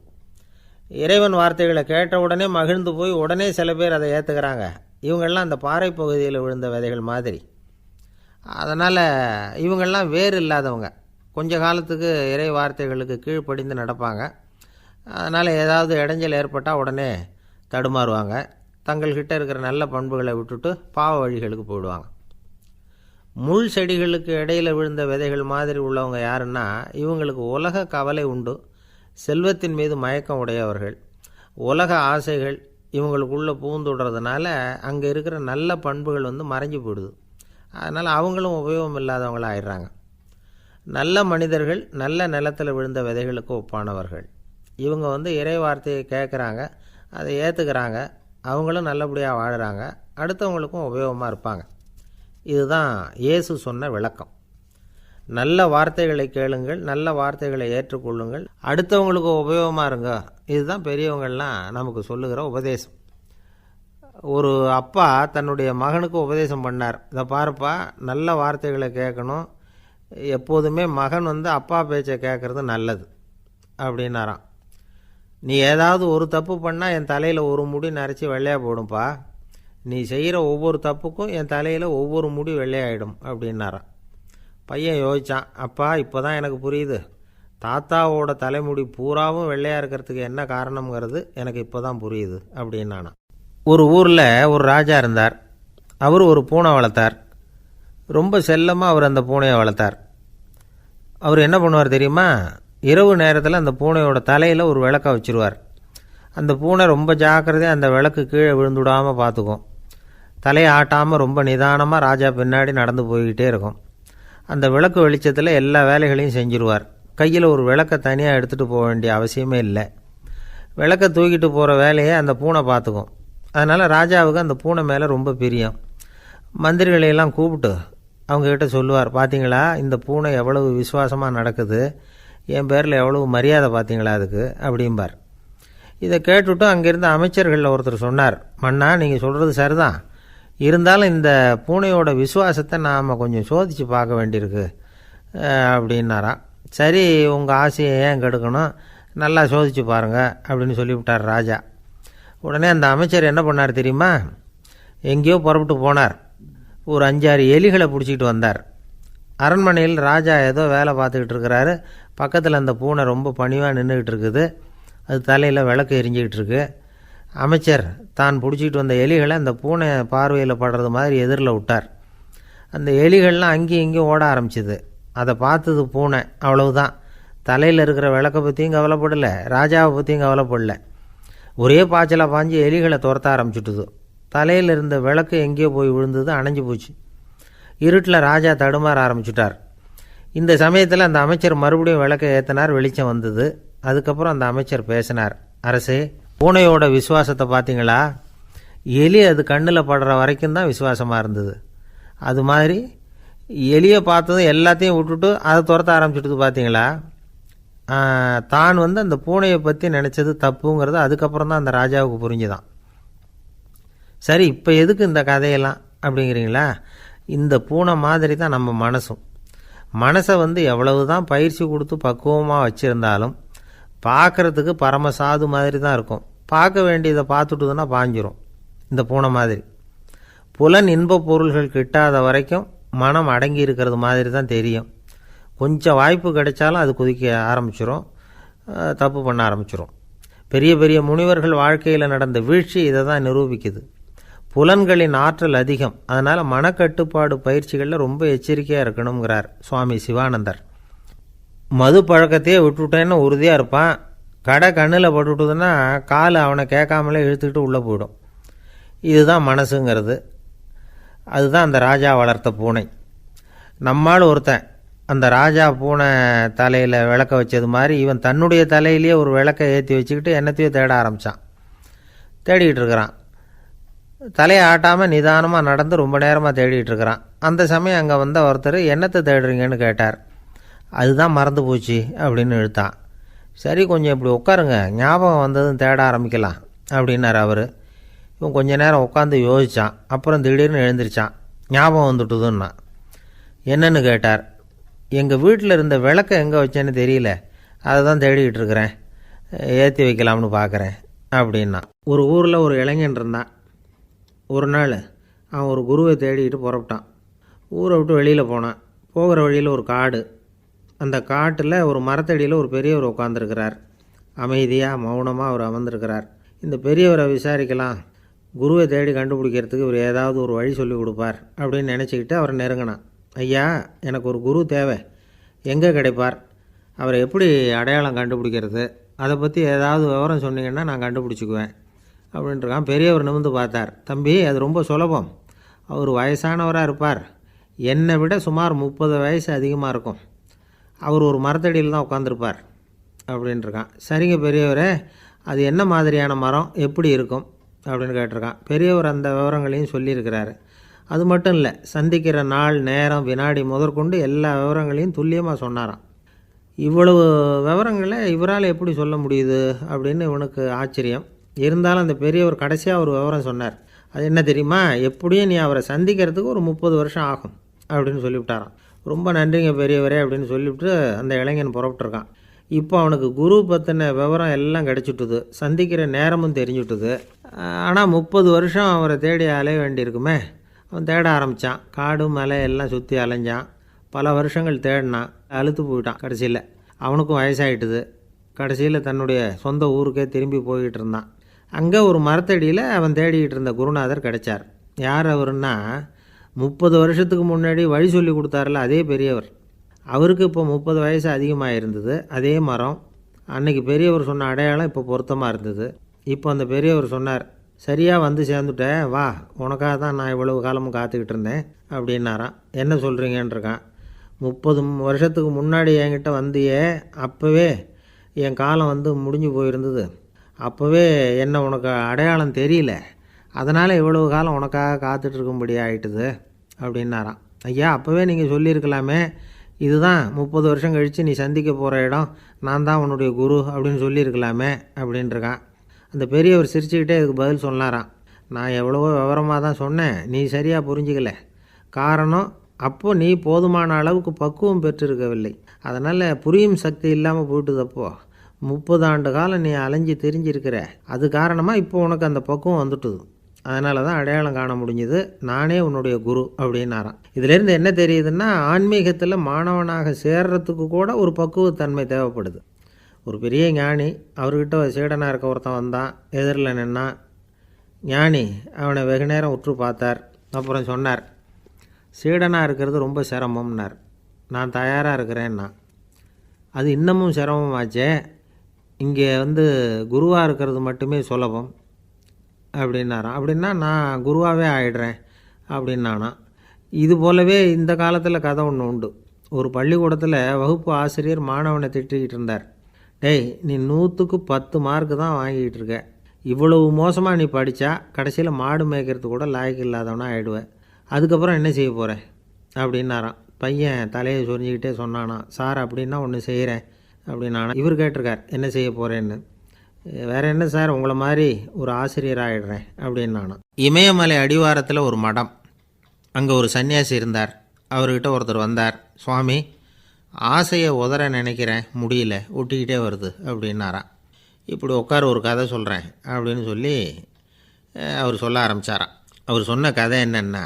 இறைவன் வார்த்தைகளை கேட்ட உடனே மகிழ்ந்து போய் உடனே சில பேர் அதை ஏற்றுக்கிறாங்க. இவங்கெல்லாம் அந்த பாறை பகுதியில் விழுந்த விதைகள் மாதிரி. அதனால் இவங்கெல்லாம் வேறு இல்லாதவங்க. கொஞ்ச காலத்துக்கு இறை வார்த்தைகளுக்கு கீழ்ப்படிந்து நடப்பாங்க. அதனால் ஏதாவது இடைஞ்சல் ஏற்பட்டால் உடனே தடுமாறுவாங்க. தங்கள்கிட்ட இருக்கிற நல்ல பண்புகளை விட்டுட்டு பாவ வழிகளுக்கு போயிடுவாங்க. முள் செடிகளுக்கு இடையில் விழுந்த விதைகள் மாதிரி உள்ளவங்க யாருன்னா, இவங்களுக்கு உலக கவலை உண்டு. செல்வத்தின் மீது மயக்கம் உடையவர்கள். உலக ஆசைகள் இவங்களுக்குள்ளே பூந்துடுறதுனால அங்கே இருக்கிற நல்ல பண்புகள் வந்து மறைஞ்சு போயிடுது. அதனால் அவங்களும் உபயோகம் இல்லாதவங்களாக ஆயிடுறாங்க. நல்ல மனிதர்கள் நல்ல நிலத்தில் விழுந்த விதைகளுக்கு ஒப்பானவர்கள். இவங்க வந்து இறை வார்த்தையை கேட்குறாங்க, அதை ஏற்றுக்கிறாங்க. அவங்களும் நல்லபடியாக வாழுறாங்க. அடுத்தவங்களுக்கும் உபயோகமாக இருப்பாங்க. இதுதான் இயேசு சொன்ன விளக்கம். நல்ல வார்த்தைகளை கேளுங்கள், நல்ல வார்த்தைகளை ஏற்றுக்கொள்ளுங்கள், அடுத்தவங்களுக்கு உபயோகமாக இருங்க. இதுதான் பெரியவங்கள்லாம் நமக்கு சொல்லுகிற உபதேசம். ஒரு அப்பா தன்னுடைய மகனுக்கு உபதேசம் பண்ணார். இதை பாருப்பா, நல்ல வார்த்தைகளை கேட்கணும். எப்போதுமே மகன் வந்து அப்பா பேச்சை கேட்குறது நல்லது அப்படின்னாராம். நீ ஏதாவது ஒரு தப்பு பண்ணால் என் தலையில் ஒரு முடி நரைச்சி வெள்ளையாக போடும்பா. நீ செய்கிற ஒவ்வொரு தப்புக்கும் என் தலையில் ஒவ்வொரு முடி வெள்ளையாயிடும் அப்படின்னாராம். பையன் யோசித்தான். அப்பா, இப்போ தான் எனக்கு புரியுது. தாத்தாவோட தலைமுடி பூராவும் வெள்ளையாக இருக்கிறதுக்கு என்ன காரணங்கிறது எனக்கு இப்போ தான் புரியுது அப்படின்னானா. ஒரு ஊரில் ஒரு ராஜா இருந்தார். அவர் ஒரு பூனை வளர்த்தார். ரொம்ப செல்லமாக அவர் அந்த பூனையை வளர்த்தார். அவர் என்ன பண்ணுவார் தெரியுமா? இரவு நேரத்தில் அந்த பூனையோட தலையில் ஒரு விளக்கை வச்சுருவார். அந்த பூனை ரொம்ப ஜாக்கிரதையாக அந்த விளக்கு கீழே விழுந்துடாமல் பார்த்துக்கும். தலையை ஆட்டாமல் ரொம்ப நிதானமாக ராஜா பின்னாடி நடந்து போய்கிட்டே இருக்கும். அந்த விளக்கு வெளிச்சத்தில் எல்லா வேலைகளையும் செஞ்சுருவார். கையில் ஒரு விளக்கை தனியாக எடுத்துகிட்டு போக வேண்டிய அவசியமே இல்லை. விளக்கை தூக்கிட்டு போகிற வேலையை அந்த பூனை பார்த்துக்கும். அதனால் ராஜாவுக்கு அந்த பூனை மேலே ரொம்ப பிரியம். மந்திரிகளையெல்லாம் கூப்பிட்டு அவங்கக்கிட்ட சொல்லுவார், பார்த்தீங்களா இந்த பூனை எவ்வளவு விசுவாசமாக நடக்குது, என் பேரில் எவ்வளவு மரியாதை பார்த்தீங்களா அதுக்கு அப்படிம்பார். இதை கேட்டுவிட்டு அங்கேருந்து அமைச்சர்களில் ஒருத்தர் சொன்னார், மன்னா நீங்கள் சொல்கிறது சரிதான், இருந்தாலும் இந்த பூனையோட விசுவாசத்தை நாம் கொஞ்சம் சோதித்து பார்க்க வேண்டியிருக்கு அப்படின்னாராம். சரி, உங்கள் ஆசையை ஏன் கெடுக்கணும், நல்லா சோதித்து பாருங்கள் அப்படின்னு சொல்லிவிட்டார் ராஜா. உடனே அந்த அமைச்சர் என்ன பண்ணார் தெரியுமா? எங்கேயோ புறப்பட்டு போனார். ஒரு 5-6 எலிகளை பிடிச்சிக்கிட்டு வந்தார். அரண்மனையில் ராஜா ஏதோ வேலை பார்த்துக்கிட்டு இருக்கிறாரு. பக்கத்தில் அந்த பூனை ரொம்ப பணிவாக நின்றுக்கிட்டு இருக்குது. அது தலையில் விளக்கு எரிஞ்சிக்கிட்டு இருக்கு. அமைச்சர் தான் பிடிச்சிட்டு வந்த எலிகளை அந்த பூனை பார்வையில் படுறது மாதிரி எதிரில் விட்டார். அந்த எலிகள்லாம் அங்கேயும் இங்கேயும் ஓட ஆரம்பிச்சிது. அதை பார்த்தது பூனை. அவ்வளவுதான். தலையில் இருக்கிற விளக்கை பற்றியும் கவலைப்படலை, ராஜாவை பற்றியும் கவலைப்படலை. ஒரே பாய்ச்சலாக பாஞ்சு எலிகளை துரத்த ஆரம்பிச்சுட்டுது. தலையில் இருந்த விளக்கு எங்கேயோ போய் விழுந்தது, அணைஞ்சு போச்சு. இருட்டில் ராஜா தடுமாற ஆரம்பிச்சுட்டார். இந்த சமயத்தில் அந்த அமைச்சர் மறுபடியும் விளக்கை ஏற்றினார். வெளிச்சம் வந்தது. அதுக்கப்புறம் அந்த அமைச்சர் பேசினார். அரசே, பூனையோட விசுவாசத்தை பார்த்தீங்களா? எலி அது கண்ணில் படுற வரைக்கும் தான் விசுவாசமாக இருந்தது. அது மாதிரி எலியை பார்த்ததும் எல்லாத்தையும் விட்டுட்டு அதை துரத்த ஆரம்பிச்சுட்டு பார்த்தீங்களா? தான் அந்த பூனையை பற்றி நினச்சது தப்புங்கிறது அதுக்கப்புறம் தான் அந்த ராஜாவுக்கு புரிஞ்சுதான். சரி, இப்போ எதுக்கு இந்த கதையெல்லாம் அப்படிங்கிறீங்களா? இந்த பூனை மாதிரி தான் நம்ம மனசும். மனசை எவ்வளவு தான் பயிற்சி கொடுத்து பக்குவமாக வச்சுருந்தாலும் பார்க்குறதுக்கு பரமசாது மாதிரி தான் இருக்கும். பார்க்க வேண்டியதை பார்த்துட்டுதுன்னா பாஞ்சிரும். இந்த பூனை மாதிரி புலன் இன்ப பொருள்கள் கிட்டாத வரைக்கும் மனம் அடங்கி இருக்கிறது மாதிரி தான் தெரியும். கொஞ்சம் வாய்ப்பு கிடைச்சாலும் அது குதிக்க ஆரம்பிச்சிரும், தப்பு பண்ண ஆரம்பிச்சிரும். பெரிய பெரிய முனிவர்கள் வாழ்க்கையில் நடந்த வீழ்ச்சி இதை தான் நிரூபிக்குது. புலன்களின் ஆற்றல் அதிகம். அதனால் மனக்கட்டுப்பாடு பயிற்சிகளில் ரொம்ப எச்சரிக்கையாக இருக்கணுங்கிறார் சுவாமி சிவானந்தர். மது பழக்கத்தையே விட்டுவிட்டேன்னு உறுதியாக இருப்பான். கடை கண்ணில் பட்டுவிட்டதுன்னா கால் அவனை கேட்காமலே இழுத்துக்கிட்டு உள்ளே போயிடும். இதுதான் மனசுங்கிறது. அதுதான் அந்த ராஜா வளர்த்த பூனை. நம்மால் ஒருத்தன் அந்த ராஜா பூனை தலையில் விளக்க வச்சது மாதிரி இவன் தன்னுடைய தலையிலேயே ஒரு விளக்கை ஏற்றி வச்சுக்கிட்டு என்னத்தையோ தேட ஆரம்பித்தான். தேடிக்கிட்டு இருக்கிறான். தலையை ஆட்டாமல் நிதானமாக நடந்து ரொம்ப நேரமாக தேடிகிட்டு இருக்கிறான். அந்த சமயம் அங்கே வந்த ஒருத்தர் என்னத்தை தேடுறீங்கன்னு கேட்டார். அதுதான் மறந்து போச்சு அப்படின்னு இழுத்தான். சரி, கொஞ்சம் இப்படி உட்காருங்க, ஞாபகம் வந்ததும் தேட ஆரம்பிக்கலாம் அப்படின்னார் அவர். இவன் கொஞ்ச நேரம் உட்காந்து யோசித்தான். அப்புறம் திடீர்னு எழுந்திரிச்சான். ஞாபகம் வந்துட்டுதுன்னா. என்னன்னு கேட்டார். எங்கள் வீட்டில் இருந்த விளக்கை எங்கே வச்சேன்னு தெரியல, அதை தான் தேடிக்கிட்டு இருக்கிறேன், ஏற்றி வைக்கலாம்னு பார்க்குறேன் அப்படின்னா. ஒரு ஊரில் ஒரு இளைஞன் இருந்தான். ஒரு நாள் அவன் ஒரு குருவை தேடிக்கிட்டு புறப்பட்டான். ஊரை விட்டு வெளியில் போனான். போகிற வழியில் ஒரு காடு. அந்த காட்டில் ஒரு மரத்தடியில் ஒரு பெரியவர் உட்காந்துருக்கிறார். அமைதியாக மௌனமாக அவர் அமர்ந்திருக்கிறார். இந்த பெரியவரை விசாரிக்கலாம், குருவை தேடி கண்டுபிடிக்கிறதுக்கு இவர் ஏதாவது ஒரு வழி சொல்லி கொடுப்பார் அப்படின்னு நினச்சிக்கிட்டு அவரை நெருங்கினான். ஐயா, எனக்கு ஒரு குரு தேவை, எங்கே கிடைப்பார்? அவரை எப்படி அடையாளம் கண்டுபிடிக்கிறது? அதை பற்றி ஏதாவது விவரம் சொன்னீங்கன்னா நான் கண்டுபிடிச்சிக்குவேன் அப்படின்ட்டுருக்கான். பெரியவர் நிமிர்ந்து பார்த்தார். தம்பி, அது ரொம்ப சுலபம். அவர் வயசானவராக இருப்பார். என்னை விட சுமார் 30 வயசு அதிகமாக இருக்கும். அவர் ஒரு மரத்தடியில் தான் உட்காந்துருப்பார் அப்படின்ட்டுருக்கான். சரிங்க பெரியவரே, அது என்ன மாதிரியான மரம், எப்படி இருக்கும் அப்படின்னு கேட்டிருக்கான். பெரியவர் அந்த விவரங்களையும் சொல்லியிருக்கிறாரு. அது மட்டும் இல்லை, சந்திக்கிற நாள், நேரம், வினாடி முதற்கொண்டு எல்லா விவரங்களையும் துல்லியமாக சொன்னாராம். இவ்வளவு விவரங்களை இவரால் எப்படி சொல்ல முடியுது அப்படின்னு இவனுக்கு ஆச்சரியம். இருந்தாலும் அந்த பெரியவர் கடைசியாக ஒரு விவரம் சொன்னார். அது என்ன தெரியுமா? எப்படியும் நீ அவரை சந்திக்கிறதுக்கு ஒரு 30 வருஷம் ஆகும் அப்படின்னு சொல்லிவிட்டாராம். ரொம்ப நன்றிங்க பெரியவரே அப்படின்னு சொல்லிவிட்டு அந்த இளைஞன் புறப்பட்டுருக்கான். இப்போ அவனுக்கு குரு பற்றின விவரம் எல்லாம் கிடச்சிட்டுது, சந்திக்கிற நேரமும் தெரிஞ்சுட்டுது. ஆனால் 30 வருஷம் அவரை தேடி அலைய வேண்டியிருக்குமே. அவன் தேட ஆரம்பித்தான். காடு மலை எல்லாம் சுற்றி அலைஞ்சான். பல வருஷங்கள் தேடினான். அழுத்து போயிட்டான். கடைசியில் அவனுக்கும் வயசாகிட்டுது. கடைசியில் தன்னுடைய சொந்த ஊருக்கே திரும்பி போய்கிட்டு இருந்தான். அங்கே ஒரு மரத்தடியில் அவன் தேடிக்கிட்டு இருந்த குருநாதர் கிடைச்சார். யார் அவருன்னா, 30 வருஷத்துக்கு முன்னாடி வழி சொல்லி கொடுத்தாருல அதே பெரியவர். அவருக்கு இப்போ 30 வயசு அதிகமாக இருந்தது. அதே மரம். அன்னைக்கு பெரியவர் சொன்ன அடையாளம் இப்போ பொருத்தமாக இருந்தது. இப்போ அந்த பெரியவர் சொன்னார், சரியாக வந்து சேர்ந்துட்டேன், வா, உனக்காக தான் நான் இவ்வளவு காலமும் காத்துக்கிட்டு இருந்தேன் அப்படின்னாராம். என்ன சொல்கிறீங்கன்றிருக்கான். 30 வருஷத்துக்கு முன்னாடி என்கிட்ட வந்தியே, அப்போவே என் காலம் முடிஞ்சு போயிருந்தது. அப்போவே என்ன உனக்கு அடையாளம் தெரியல, அதனால் இவ்வளவு காலம் உனக்காக காத்துட்ருக்கும்படி ஆகிட்டுது அப்படின்னாராம். ஐயா, அப்போவே நீங்கள் சொல்லியிருக்கலாமே, இதுதான் 30 வருஷம் கழித்து நீ சந்திக்க போகிற இடம், நான் தான் உன்னுடைய குரு அப்படின்னு சொல்லியிருக்கலாமே அப்படின்ட்டுருக்கான். அந்த பெரியவர் சிரிச்சுக்கிட்டே இதுக்கு பதில் சொன்னாராம். நான் எவ்வளவோ விவரமாக தான் சொன்னேன், நீ சரியாக புரிஞ்சிக்கல. காரணம், அப்போது நீ போதுமான அளவுக்கு பக்குவம் பெற்றிருக்கவில்லை. அதனால் புரியும் சக்தி இல்லாமல் போயிட்டுதப்போ 30 ஆண்டு காலம் நீ அலைஞ்சி தெரிஞ்சிருக்கிற. அது காரணமாக இப்போ உனக்கு அந்த பக்குவம் வந்துட்டுது. அதனால தான் அடையாளம் காண முடிஞ்சுது. நானே உன்னுடைய குரு அப்படின்னாராம். இதிலேருந்து என்ன தெரியுதுன்னா, ஆன்மீகத்தில் மாணவனாக சேர்றதுக்கு கூட ஒரு பக்குவத்தன்மை தேவைப்படுது. ஒரு பெரிய ஞானி, அவர்கிட்ட சீடனாக இருக்க ஒருத்தன் வந்தான், எதிரில் நின்னான். ஞானி அவனை வெகு நேரம் உற்று பார்த்தார். அப்புறம் சொன்னார், சீடனாக இருக்கிறது ரொம்ப சிரமம்னார். நான் தயாராக இருக்கிறேன்னா. அது இன்னமும் சிரமமாச்சே, இங்கே குருவாக இருக்கிறது மட்டுமே சுலபம் அப்படின்னாராம். அப்படின்னா நான் குருவாகவே ஆயிடுறேன் அப்படின்னானா. இது போலவே இந்த காலத்தில் கதை ஒன்று உண்டு. ஒரு பள்ளிக்கூடத்தில் வகுப்பு ஆசிரியர் மாணவனை திட்டிக்கிட்டு இருந்தார். டேய், நீ 100க்கு 10 மார்க்கு தான் வாங்கிக்கிட்டு இருக்க. இவ்வளவு மோசமாக நீ படித்தா கடைசியில் மாடு மேய்க்கிறது கூட லாய்க்கு இல்லாதவனா ஆகிடுவேன். அதுக்கப்புறம் என்ன செய்ய போகிறேன் அப்படின்னாராம். பையன் தலையை சொரிஞ்சிக்கிட்டே சொன்னானா, சார் அப்படின்னா ஒன்று செய்கிறேன் அப்படின்னானா. இவர் கேட்டிருக்கார், என்ன செய்ய போகிறேன்னு. வேறு என்ன சார், உங்களை மாதிரி ஒரு ஆசிரியர் ஆகிடுறேன் அப்படின்னானா. இமயமலை அடிவாரத்தில் ஒரு மடம். அங்கே ஒரு சன்னியாசி இருந்தார். அவர்கிட்ட ஒருத்தர் வந்தார். சுவாமி, ஆசையை உதற நினைக்கிறேன், முடியல, ஒட்டிக்கிட்டே வருது அப்படின்னாராம். இப்படி உட்கார, ஒரு கதை சொல்கிறேன் அப்படின்னு சொல்லி அவர் சொல்ல ஆரம்பித்தாராம். அவர் சொன்ன கதை என்னென்னா,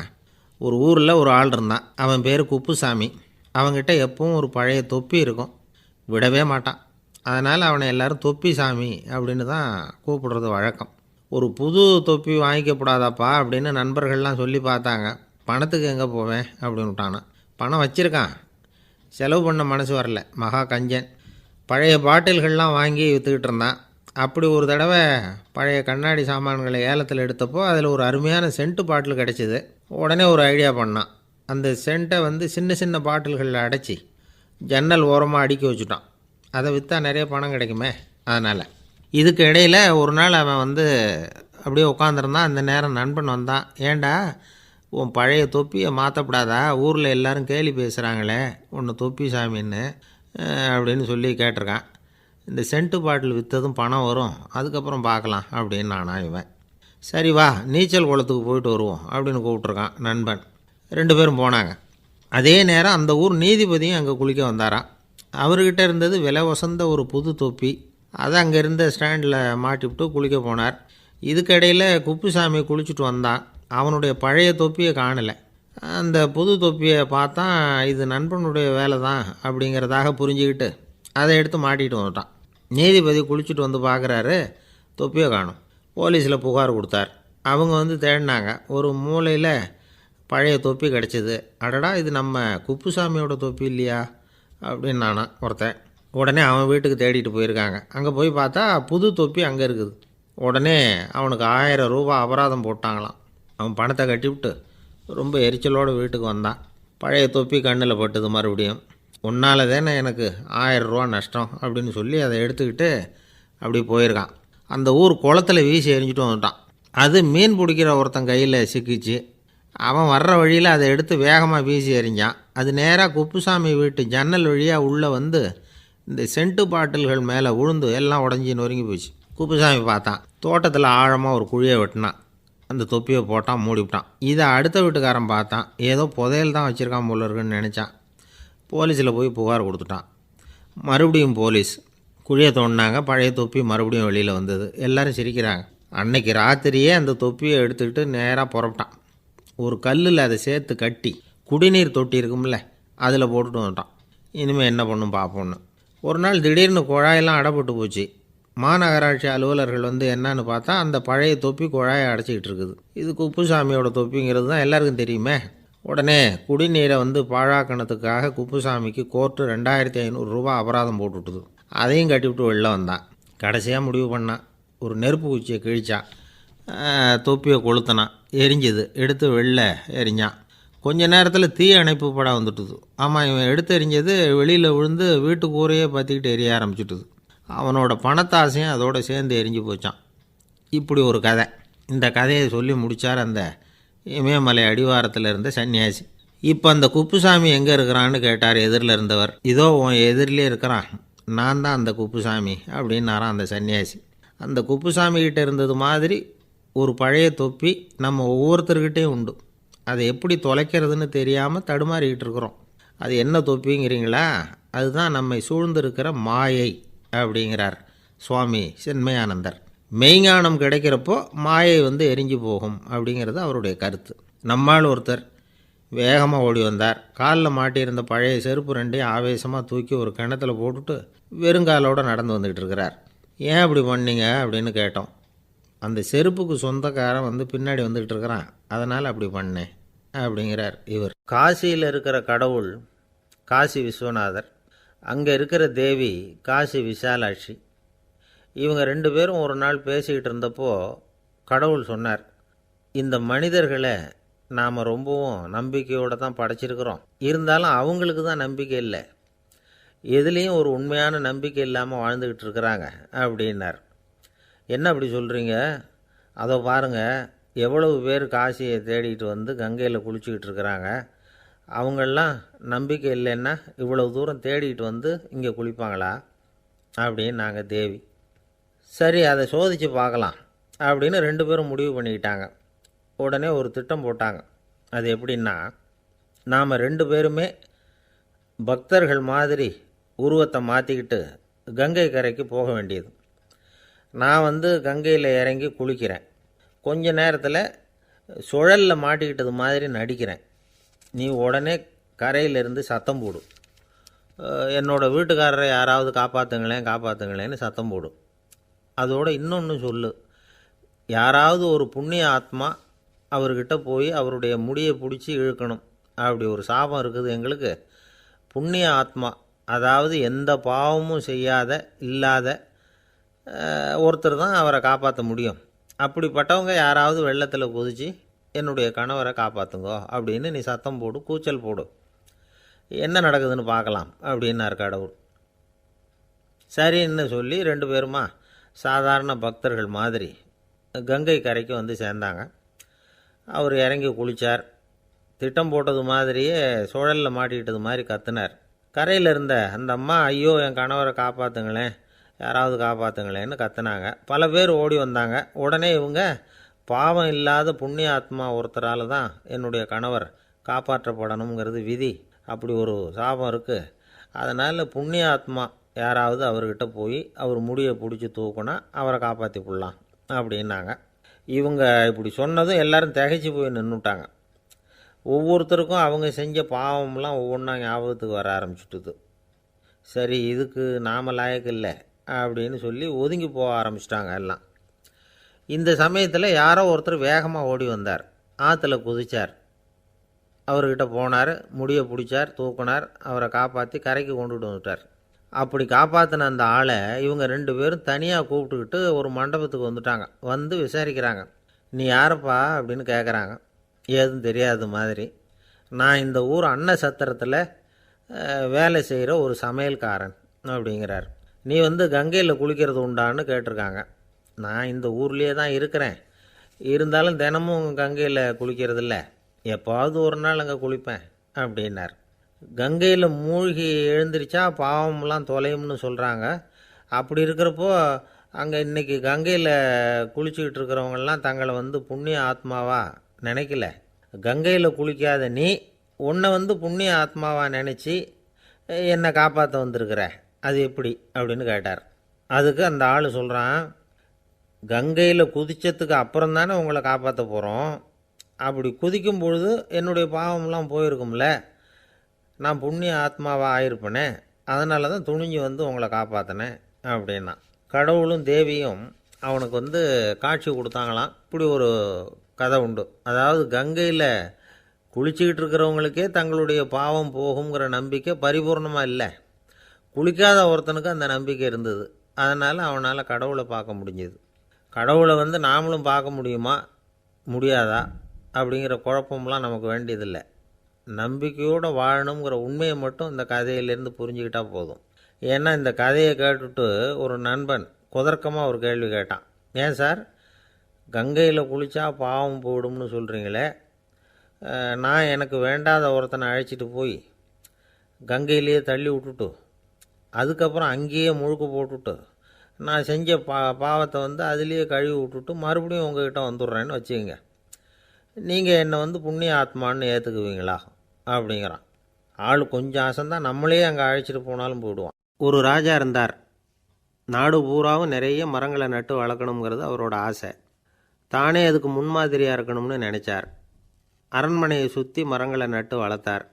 ஒரு ஊரில் ஒரு ஆள் இருந்தான். அவன் பேர் குப்புசாமி. அவன்கிட்ட எப்பவும் ஒரு பழைய தொப்பி இருக்கும், விடவே மாட்டான். அதனால் அவனை எல்லோரும் தொப்பி சாமி அப்படின்னு தான் கூப்பிடுறது வழக்கம். ஒரு புது தொப்பி வாங்கிக்கப்படாதாப்பா அப்படின்னு நண்பர்கள்லாம் சொல்லி பார்த்தாங்க. பணத்துக்கு எங்கே போவேன் அப்படின்னு விட்டானா. பணம் வச்சுருக்கான், செலவு பண்ண மனசு வரல, மகா கஞ்சன். பழைய பாட்டில்கள்லாம் வாங்கி விற்றுக்கிட்டு இருந்தான். அப்படி ஒரு தடவை பழைய கண்ணாடி சாமான்களை ஏலத்தில் எடுத்தப்போ அதில் ஒரு அருமையான சென்ட்டு பாட்டில் கிடச்சிது. உடனே ஒரு ஐடியா பண்ணான். அந்த சென்ட்டை சின்ன சின்ன பாட்டில்களில் அடைச்சி ஜன்னல் ஓரமாக அடுக்கி வச்சுட்டான். அதை விற்றா நிறைய பணம் கிடைக்குமே. அதனால் இதுக்கு இடையில் ஒரு நாள் அவன் அப்படியே உட்காந்துருந்தான். அந்த நேரம் நண்பன் வந்தான். ஏண்டா, உன் பழைய தொப்பியை மாற்றப்படாதா, ஊரில் எல்லோரும் கேலி பேசுகிறாங்களே உன்னை தொப்பி சாமின்னு அப்படின்னு சொல்லி கேட்டிருக்கான். இந்த சென்ட்டு பாட்டில் விற்றதும் பணம் வரும், அதுக்கப்புறம் பார்க்கலாம் அப்படின்னு நானா. இவன் சரி வா, நீச்சல் குளத்துக்கு போயிட்டு வருவோம் அப்படின்னு கூப்பிட்ருக்கான் நண்பன். 2 பேரும் போனாங்க. அதே நேரம் அந்த ஊர் நீதிபதியும் அங்கே குளிக்க வந்தாராம். அவர்கிட்ட இருந்தது விலை வசந்த ஒரு புது தொப்பி. அதை அங்கே இருந்த ஸ்டாண்டில் மாட்டிவிட்டு குளிக்க போனார். இதுக்கிடையில் குப்புசாமி குளிச்சுட்டு வந்தான். அவனுடைய பழைய தொப்பியை காணலை. அந்த புது தொப்பியை பார்த்தா இது நண்பனுடைய வேலை தான் அப்படிங்கிறதாக புரிஞ்சுக்கிட்டு அதை எடுத்து மாட்டிகிட்டு வந்துட்டான். நீதிபதி குளிச்சுட்டு வந்து பார்க்குறாரு, தொப்பியை காணும். போலீஸில் புகார் கொடுத்தார். அவங்க தேடினாங்க. ஒரு மூலையில் பழைய தொப்பி கிடச்சிது. அடடா, இது நம்ம குப்புசாமியோட தொப்பி இல்லையா அப்படின்னு நானா ஒருத்தன். உடனே அவன் வீட்டுக்கு தேடிட்டு போயிருக்காங்க. அங்கே போய் பார்த்தா புது தொப்பி அங்கே இருக்குது. உடனே அவனுக்கு 1000 ரூபா அபராதம் போட்டாங்களாம். அவன் பணத்தை கட்டிவிட்டு ரொம்ப எரிச்சலோடு வீட்டுக்கு வந்தான். பழைய தொப்பி கண்ணில் பட்டுது. மறுபடியும், உன்னால் தானே எனக்கு 1000 ரூபா நஷ்டம் அப்படின்னு சொல்லி அதை எடுத்துக்கிட்டு அப்படி போயிருக்கான். அந்த ஊர் குளத்தில் வீசி எரிஞ்சிட்டு வந்துட்டான். அது மீன் பிடிக்கிற ஒருத்தன் கையில் சிக்கிச்சு. அவன் வர்ற வழியில் அதை எடுத்து வேகமாக வீசி எறிஞ்சான். அது நேராக குப்புசாமி வீட்டு ஜன்னல் வழியாக உள்ளே இந்த சென்ட்டு பாட்டில்கள் மேலே விழுந்து எல்லாம் உடஞ்சி நொறுங்கி போச்சு. குப்புசாமி பார்த்தான். தோட்டத்தில் ஆழமாக ஒரு குழியை வெட்டினான். அந்த தொப்பியை போட்டான், மூடிவிட்டான். இதை அடுத்த வீட்டுக்காரன் பார்த்தான். ஏதோ புதையல் தான் வச்சுருக்கான் போல இருக்குன்னு நினச்சான். போலீஸில் போய் புகார் கொடுத்துட்டான். மறுபடியும் போலீஸ் குழியை தோண்டினாங்க. பழைய தொப்பி மறுபடியும் வெளியில் வந்தது. எல்லோரும் சிரிக்கிறாங்க. அன்னைக்கு ராத்திரியே அந்த தொப்பியை எடுத்துக்கிட்டு நேராக புறப்பட்டான். ஒரு கல்லில் அதை சேர்த்து கட்டி குடிநீர் தொட்டி இருக்கும்ல, அதில் போட்டுட்டு வந்துட்டான். இனிமேல் என்ன பண்ணும் பார்ப்போன்னு. ஒரு நாள் திடீர்னு குழாயெல்லாம் அடைப்பட்டு போச்சு. மாநகராட்சி அலுவலர்கள் என்னன்னு பார்த்தா அந்த பழைய தொப்பி குழாயை அடைச்சிக்கிட்டு இருக்குது. இது குப்புசாமியோட தொப்பிங்கிறது தான் எல்லாருக்கும் தெரியுமே. உடனே குடிநீரை பாழாக்கணத்துக்காக குப்புசாமிக்கு கோர்ட்டு 2500 ரூபா அபராதம் போட்டுவிட்டுது. அதையும் கட்டிவிட்டு வெளில வந்தான். கடைசியாக முடிவு பண்ணான். ஒரு நெருப்பு குச்சியை கிழிச்சான். தொப்பியை கொளுத்தினான். எரிஞ்சுது. எடுத்து வெளில எரிஞ்சான். கொஞ்ச நேரத்தில் தீ அணைப்பு படம் வந்துட்டுது. ஆமாம், இவன் எடுத்து எரிஞ்சது வெளியில் விழுந்து வீட்டு கூரையே பற்றிக்கிட்டு எரிய ஆரம்பிச்சுட்டுது. அவனோட பணத்தாசையும் அதோடு சேர்ந்து எரிஞ்சு போச்சான். இப்படி ஒரு கதை. இந்த கதையை சொல்லி முடித்தார் அந்த இமயமலை அடிவாரத்தில் இருந்த சன்னியாசி. இப்போ அந்த குப்புசாமி எங்கே இருக்கிறான்னு கேட்டார் எதிரில் இருந்தவர். இதோ உன் எதிரிலே இருக்கிறான், நான் தான் அந்த குப்புசாமி அப்படின்னாரான் அந்த சன்னியாசி. அந்த குப்புசாமிகிட்ட இருந்தது மாதிரி ஒரு பழைய தொப்பி நம்ம ஒவ்வொருத்தர்கிட்டையும் உண்டு. அதை எப்படி தொலைக்கிறதுன்னு தெரியாமல் தடுமாறிக்கிட்டு இருக்கிறோம். அது என்ன தொப்பிங்கிறீங்களா? அதுதான் நம்மை சூழ்ந்திருக்கிற மாயை அப்படிங்கிறார் சுவாமி சின்மயானந்தர். மெய்ஞானம் கிடைக்கிறப்போ மாயை எரிஞ்சு போகும் அப்படிங்கிறது அவருடைய கருத்து. நம்மால் ஒருத்தர் வேகமாக ஓடி வந்தார். காலில் மாட்டியிருந்த பழைய செருப்பு 2ஐயும் ஆவேசமாக தூக்கி ஒரு கிணத்துல போட்டுட்டு வெறுங்காலோடு நடந்து வந்துக்கிட்டு இருக்கிறார். ஏன் அப்படி பண்ணீங்க அப்படின்னு கேட்டோம். அந்த செருப்புக்கு சொந்தக்காரன் வந்து பின்னாடி வந்துக்கிட்டு இருக்கிறான், அதனால் அப்படி பண்ணேன் அப்படிங்கிறார் இவர். காசியில் இருக்கிற கடவுள் காசி விஸ்வநாதர், அங்கே இருக்கிற தேவி காசி விசாலாட்சி. இவங்க 2 பேரும் ஒரு நாள் பேசிக்கிட்டு இருந்தப்போ கடவுள் சொன்னார், இந்த மனிதர்களை நாம் ரொம்பவும் நம்பிக்கையோடு தான் படைச்சிருக்கிறோம், இருந்தாலும் அவங்களுக்கு தான் நம்பிக்கை இல்லை, எதுலேயும் ஒரு உண்மையான நம்பிக்கை இல்லாமல் வாழ்ந்துக்கிட்டு இருக்கிறாங்க அப்படின்னார். என்ன அப்படி சொல்கிறீங்க? அதை பாருங்கள், எவ்வளவு பேர் காசியை தேடிட்டு வந்து கங்கையில் குளிச்சுக்கிட்டு இருக்கிறாங்க, அவங்களெலாம் நம்பிக்கை இல்லைன்னா இவ்வளவு தூரம் தேடிட்டு வந்து இங்கே குளிப்பாங்களா அப்படின்னு நாங்கள் தேவி. சரி, அதை சோதித்து பார்க்கலாம் அப்படின்னு 2 பேரும் முடிவு பண்ணிக்கிட்டாங்க. உடனே ஒரு திட்டம் போட்டாங்க. அது எப்படின்னா, நாம் 2 பேருமே பக்தர்கள் மாதிரி உருவத்தை மாற்றிக்கிட்டு கங்கை கரைக்கு போக வேண்டியது. நான் வந்து கங்கையில் இறங்கி குளிக்கிறேன், கொஞ்ச நேரத்தில் சுழலில் மாட்டிக்கிட்டது மாதிரி நடிக்கிறேன். நீ உடனே கரையிலிருந்து சத்தம் போடு, என்னோடய வீட்டுக்காரரை யாராவது காப்பாற்றுங்களேன்னு சத்தம் போடு. அதோடு இன்னொன்று சொல்லு, யாராவது ஒரு புண்ணிய ஆத்மா அவர்கிட்ட போய் அவருடைய முடியை பிடிச்சி இழுக்கணும், அப்படி ஒரு சாபம் இருக்குது எங்களுக்கு. புண்ணிய ஆத்மா, அதாவது எந்த பாவமும் செய்யாத இல்லாத ஒருத்தர் தான் அவரை காப்பாற்ற முடியும். அப்படிப்பட்டவங்க யாராவது வெள்ளத்தில் குதித்து என்னுடைய கணவரை காப்பாற்றுங்கோ அப்படின்னு நீ சத்தம் போடு, கூச்சல் போடு, என்ன நடக்குதுன்னு பார்க்கலாம் அப்படின்னார் கடவுள். சரின்னு சொல்லி 2 பேருமா சாதாரண பக்தர்கள் மாதிரி கங்கை கரைக்கு வந்து சேர்ந்தாங்க. அவர் இறங்கி குளித்தார். திட்டம் போட்டது மாதிரியே சுழலில் மாட்டிக்கிட்டது மாதிரி கத்துனார். கரையில் இருந்த அந்த அம்மா, ஐயோ என் கணவரை காப்பாற்றுங்களேன், யாராவது காப்பாற்றுங்களேன்னு கத்துனாங்க. பல பேர் ஓடி வந்தாங்க. உடனே இவங்க, பாவம் இல்லாத புண்ணிய ஆத்மா ஒருத்தரால் தான் என்னுடைய கணவர் காப்பாற்றப்படணுங்கிறது விதி, அப்படி ஒரு சாபம் இருக்குது, அதனால் புண்ணிய ஆத்மா யாராவது அவர்கிட்ட போய் அவர் முடியை பிடிச்சி தூக்குனா அவரை காப்பாற்றி போடலாம் அப்படின்னாங்க. இவங்க இப்படி சொன்னதும் எல்லோரும் திகைச்சு போய் நின்றுட்டாங்க. ஒவ்வொருத்தருக்கும் அவங்க செஞ்ச பாவம்லாம் ஒவ்வொன்றா ஞாபகத்துக்கு வர ஆரம்பிச்சுட்டுது. சரி, இதுக்கு நாம் லாயக்கு இல்லை அப்படின்னு சொல்லி ஒதுங்கி போக ஆரம்பிச்சிட்டாங்க எல்லாம். இந்த சமயத்தில் யாரோ ஒருத்தர் வேகமாக ஓடி வந்தார், ஆற்றுல குதித்தார், அவர்கிட்ட போனார், முடியை பிடிச்சார், தூக்கினார், அவரை காப்பாற்றி கரைக்கு கொண்டுட்டு வந்துட்டார். அப்படி காப்பாற்றின அந்த ஆளை இவங்க 2 பேரும் தனியாக கூப்பிட்டுக்கிட்டு ஒரு மண்டபத்துக்கு வந்துட்டாங்க. வந்து விசாரிக்கிறாங்க. நீ யாரப்பா அப்படின்னு கேட்குறாங்க. ஏதும் தெரியாத மாதிரி. நான் இந்த ஊர் அன்ன சத்திரத்தில் வேலை செய்கிற ஒரு சமையல்காரன் அப்படிங்கிறார். நீ வந்து கங்கையில் குளிக்கிறது உண்டான்னு கேட்டிருக்காங்க. நான் இந்த ஊர்லேயே தான் இருக்கிறேன், இருந்தாலும் தினமும் கங்கையில் குளிக்கிறதில்ல, எப்போவாவது ஒரு நாள் அங்கே குளிப்பேன் அப்படின்னார். கங்கையில் மூழ்கி எழுந்திரிச்சா பாவம்லாம் தொலையும்னு சொல்கிறாங்க. அப்படி இருக்கிறப்போ அங்கே இன்றைக்கி கங்கையில் குளிச்சுக்கிட்டு இருக்கிறவங்கெல்லாம் தங்களை வந்து புண்ணிய ஆத்மாவா நினைக்கல. கங்கையில் குளிக்காத நீ உன்னை வந்து புண்ணிய ஆத்மாவாக நினச்சி என்னை காப்பாற்ற வந்திருக்கிற, அது எப்படி அப்படின்னு கேட்டார். அதுக்கு அந்த ஆள் சொல்கிறான், கங்கையில் குதித்ததுக்கு அப்புறம் தானே உங்களை காப்பாற்ற போகிறோம், அப்படி குதிக்கும் பொழுது என்னுடைய பாவம்லாம் போயிருக்கும்ல, நான் புண்ணிய ஆத்மாவாக ஆயிருப்பேனே, அதனால தான் துணிஞ்சு வந்து உங்களை காப்பாற்றினேன் அப்படின்னா. கடவுளும் தேவியும் அவனுக்கு வந்து காட்சி கொடுத்தாங்களாம். இப்படி ஒரு கதை உண்டு. அதாவது கங்கையில் குளிச்சுக்கிட்டு இருக்கிறவங்களுக்கே தங்களுடைய பாவம் போகுங்கிற நம்பிக்கை பரிபூர்ணமாக இல்லை, குளிக்காத ஒருத்தனுக்கு அந்த நம்பிக்கை இருந்தது. அதனால் அவனால் கடவுளை பார்க்க முடிஞ்சது. கடவுளை வந்து நாமளும் பார்க்க முடியுமா முடியாதா அப்படிங்கிற குழப்பம்லாம் நமக்கு வேண்டியதில்லை. நம்பிக்கையோடு வாழணுங்கிற உண்மையை மட்டும் இந்த கதையிலேருந்து புரிஞ்சுக்கிட்டால் போதும். ஏன்னா இந்த கதையை கேட்டுட்டு ஒரு நண்பன் குதர்க்கமாக ஒரு கேள்வி கேட்டான். ஏன் சார், கங்கையில் குளித்தா பாவம் போயிடும்னு சொல்கிறீங்களே, நான் எனக்கு வேண்டாத ஒருத்தனை அழைச்சிட்டு போய் கங்கையிலேயே தள்ளி விட்டுட்டு அதுக்கப்புறம் அங்கேயே முழுக்க போட்டுட்டு நான் செஞ்ச பாவத்தை வந்து அதுலேயே கழுவி விட்டுட்டு மறுபடியும் உங்ககிட்ட வந்துடுறேன்னு வச்சுக்கோங்க, நீங்கள் என்னை வந்து புண்ணிய ஆத்மான்னு ஏற்றுக்குவீங்களா அப்படிங்கிறான். ஆள் கொஞ்சம் ஆசைந்தான், நம்மளே அங்கே அழைச்சிட்டு போனாலும் போயிடுவான். ஒரு ராஜா இருந்தார். நாடு பூராவும் நிறைய மரங்களை நட்டு வளர்க்கணுங்கிறது அவரோட ஆசை. தானே அதுக்கு முன்மாதிரியாக இருக்கணும்னு நினச்சார். அரண்மனையை சுற்றி மரங்களை நட்டு வளர்த்தார்.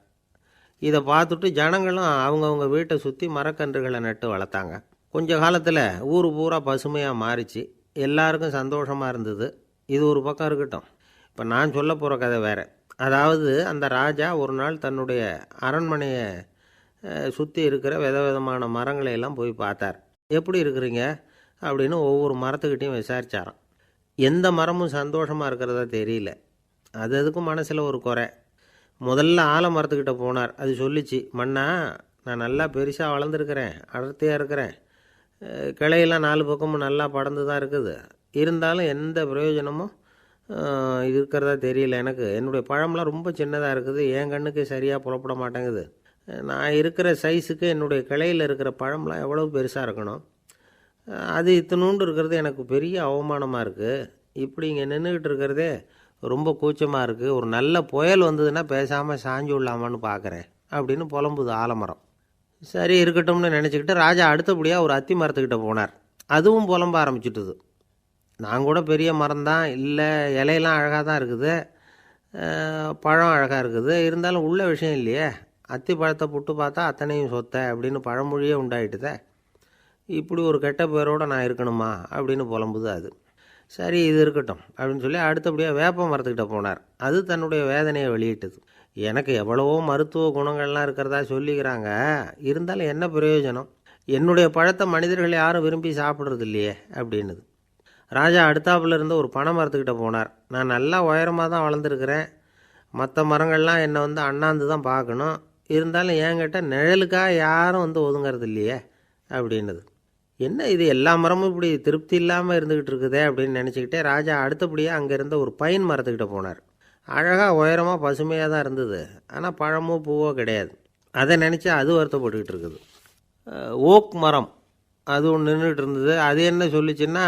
இதை பார்த்துட்டு ஜனங்களும் அவங்கவுங்க வீட்டை சுற்றி மரக்கன்றுகளை நட்டு வளர்த்தாங்க. கொஞ்ச காலத்தில் ஊர் பூரா பசுமையாக மாறிச்சு. எல்லாருக்கும் சந்தோஷமாக இருந்தது. இது ஒரு பக்கம் இருக்கட்டும். இப்போ நான் சொல்ல போகிற கதை வேறு. அதாவது அந்த ராஜா ஒரு நாள் தன்னுடைய அரண்மனையை சுற்றி இருக்கிற விதவிதமான மரங்களை எல்லாம் போய் பார்த்தார். எப்படி இருக்கிறீங்க அப்படின்னு ஒவ்வொரு மரத்துக்கிட்டையும் விசாரித்தாராம். எந்த மரமும் சந்தோஷமாக இருக்கிறதா தெரியல. அது அதுக்கும் மனசில் ஒரு குறை. முதல்ல ஆலமரத்துக்கிட்ட போனார். அது சொல்லிச்சு, மண்ணா நான் நல்லா பெருசாக வளர்ந்துருக்கிறேன், அடர்த்தியாக இருக்கிறேன், கிளையெல்லாம் 4 பக்கமும் நல்லா படர்ந்து தான் இருக்குது, இருந்தாலும் எந்த பிரயோஜனமும் இருக்கிறதா தெரியல எனக்கு. என்னுடைய பழம்லாம் ரொம்ப சின்னதாக இருக்குது, என் கண்ணுக்கு சரியாக புலப்பட மாட்டேங்குது. நான் இருக்கிற சைஸுக்கு என்னுடைய கிளையில் இருக்கிற பழம்லாம் எவ்வளோ பெருசாக இருக்கணும், அது இத்தினூண்டு இருக்கிறது எனக்கு பெரிய அவமானமாக இருக்குது. இப்படி இங்கே நின்றுக்கிட்டு இருக்கிறதே ரொம்ப கூச்சமாக இருக்குது. ஒரு நல்ல புயல் வந்ததுன்னா பேசாமல் சாஞ்சு விடலாமான்னு பார்க்குறேன் அப்படின்னு புலம்புது ஆலமரம். சரி இருக்கட்டும்னு நினச்சிக்கிட்டு ராஜா அடுத்தபடியாக ஒரு அத்தி மரத்துக்கிட்ட போனார். அதுவும் புலம்ப ஆரம்பிச்சுட்டுது. நான் கூட பெரிய மரம்தான், இல்லை இலையெல்லாம் அழகாக தான் இருக்குது, பழம் அழகாக இருக்குது, இருந்தாலும் உள்ள விஷயம் இல்லையே, அத்தி பழத்தை புட்டு பார்த்தா அத்தனையும் சொத்தை அப்படின்னு பழமொழியே உண்டாயிட்டுதே. இப்படி ஒரு கெட்ட பேரோடு நான் இருக்கணுமா அப்படின்னு புலம்புது அது. சரி இது இருக்கட்டும் அப்படின்னு சொல்லி அடுத்தபடியாக வேப்ப மரத்துக்கிட்ட போனார். அது தன்னுடைய வேதனையை வெளியிட்டது. எனக்கு எவ்வளவோ மருத்துவ குணங்கள்லாம் இருக்கிறதா சொல்லிக்கிறாங்க, இருந்தாலும் என்ன பிரயோஜனம், என்னுடைய பழத்தை மனிதர்கள் யாரும் விரும்பி சாப்பிட்றது இல்லையே அப்படின்னுது. ராஜா அடுத்தாப்புல இருந்த ஒரு பனை மரத்துக்கிட்ட போனார். நான் நல்லா உயரமாக தான் வளர்ந்துருக்கிறேன், மற்ற மரங்கள்லாம் என்னை அண்ணாந்து தான் பார்க்கணும், இருந்தாலும் என்கிட்ட நிழலுக்காக யாரும் ஒதுங்கிறது இல்லையே அப்படின்னுது. என்ன இது எல்லா மரமும் இப்படி திருப்தி இல்லாமல் இருந்துக்கிட்டு இருக்குதே அப்படின்னு நினச்சிக்கிட்டே ராஜா அடுத்தபடியாக அங்கே இருந்த ஒரு பைன் மரத்துக்கிட்ட போனார். அழகாக உயரமாக பசுமையாக தான் இருந்தது, ஆனால் பழமோ பூவோ கிடையாது. அதை நினச்சி அது வருத்தப்பட்டுக்கிட்டு இருக்குது. ஓக் மரம் அது ஒன்று நின்றுட்டு இருந்தது. அது என்ன சொல்லிச்சுன்னா,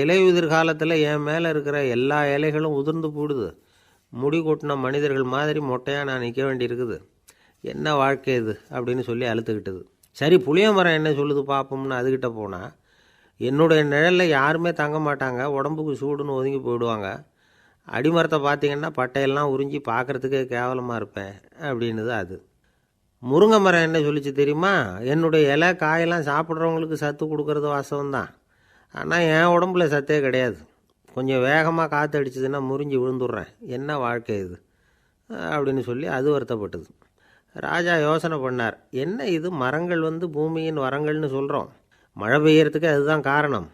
இலையுதிர் காலத்தில் என் மேலே இருக்கிற எல்லா இலைகளும் உதிர்ந்து போடுது, முடி கொட்டின மனிதர்கள் மாதிரி மொட்டையாக நான் நிற்க வேண்டியிருக்குது, என்ன வாழ்க்கை இது அப்படின்னு சொல்லி அழுத்துக்கிட்டது. சரி புளிய மரம் என்ன சொல்லுது பார்ப்போம்னு அதுக்கிட்ட போனால், என்னுடைய நிழலில் யாருமே தங்க மாட்டாங்க, உடம்புக்கு சூடுன்னு ஒதுங்கி போயிடுவாங்க, அடிமரத்தை பார்த்திங்கன்னா பட்டையெல்லாம் உறிஞ்சி பார்க்குறதுக்கே கேவலமாக இருப்பேன் அப்படின்னுது அது. முருங்கை மரம் என்ன சொல்லிச்சு தெரியுமா, என்னுடைய இலை காயெல்லாம் சாப்பிட்றவங்களுக்கு சத்து கொடுக்கறது வாசம்தான், ஆனால் என் உடம்புல சத்தே கிடையாது, கொஞ்சம் வேகமாக காற்று அடிச்சதுன்னா முறிஞ்சி விழுந்துடுறேன், என்ன வாழ்க்கை இது அப்படின்னு சொல்லி அது வருத்தப்பட்டது. ராஜா யோசனை பண்ணார், என்ன இது மரங்கள் பூமியின் வரங்கள்னு சொல்கிறோம், மழை பெய்யறதுக்கு அதுதான் காரணம்,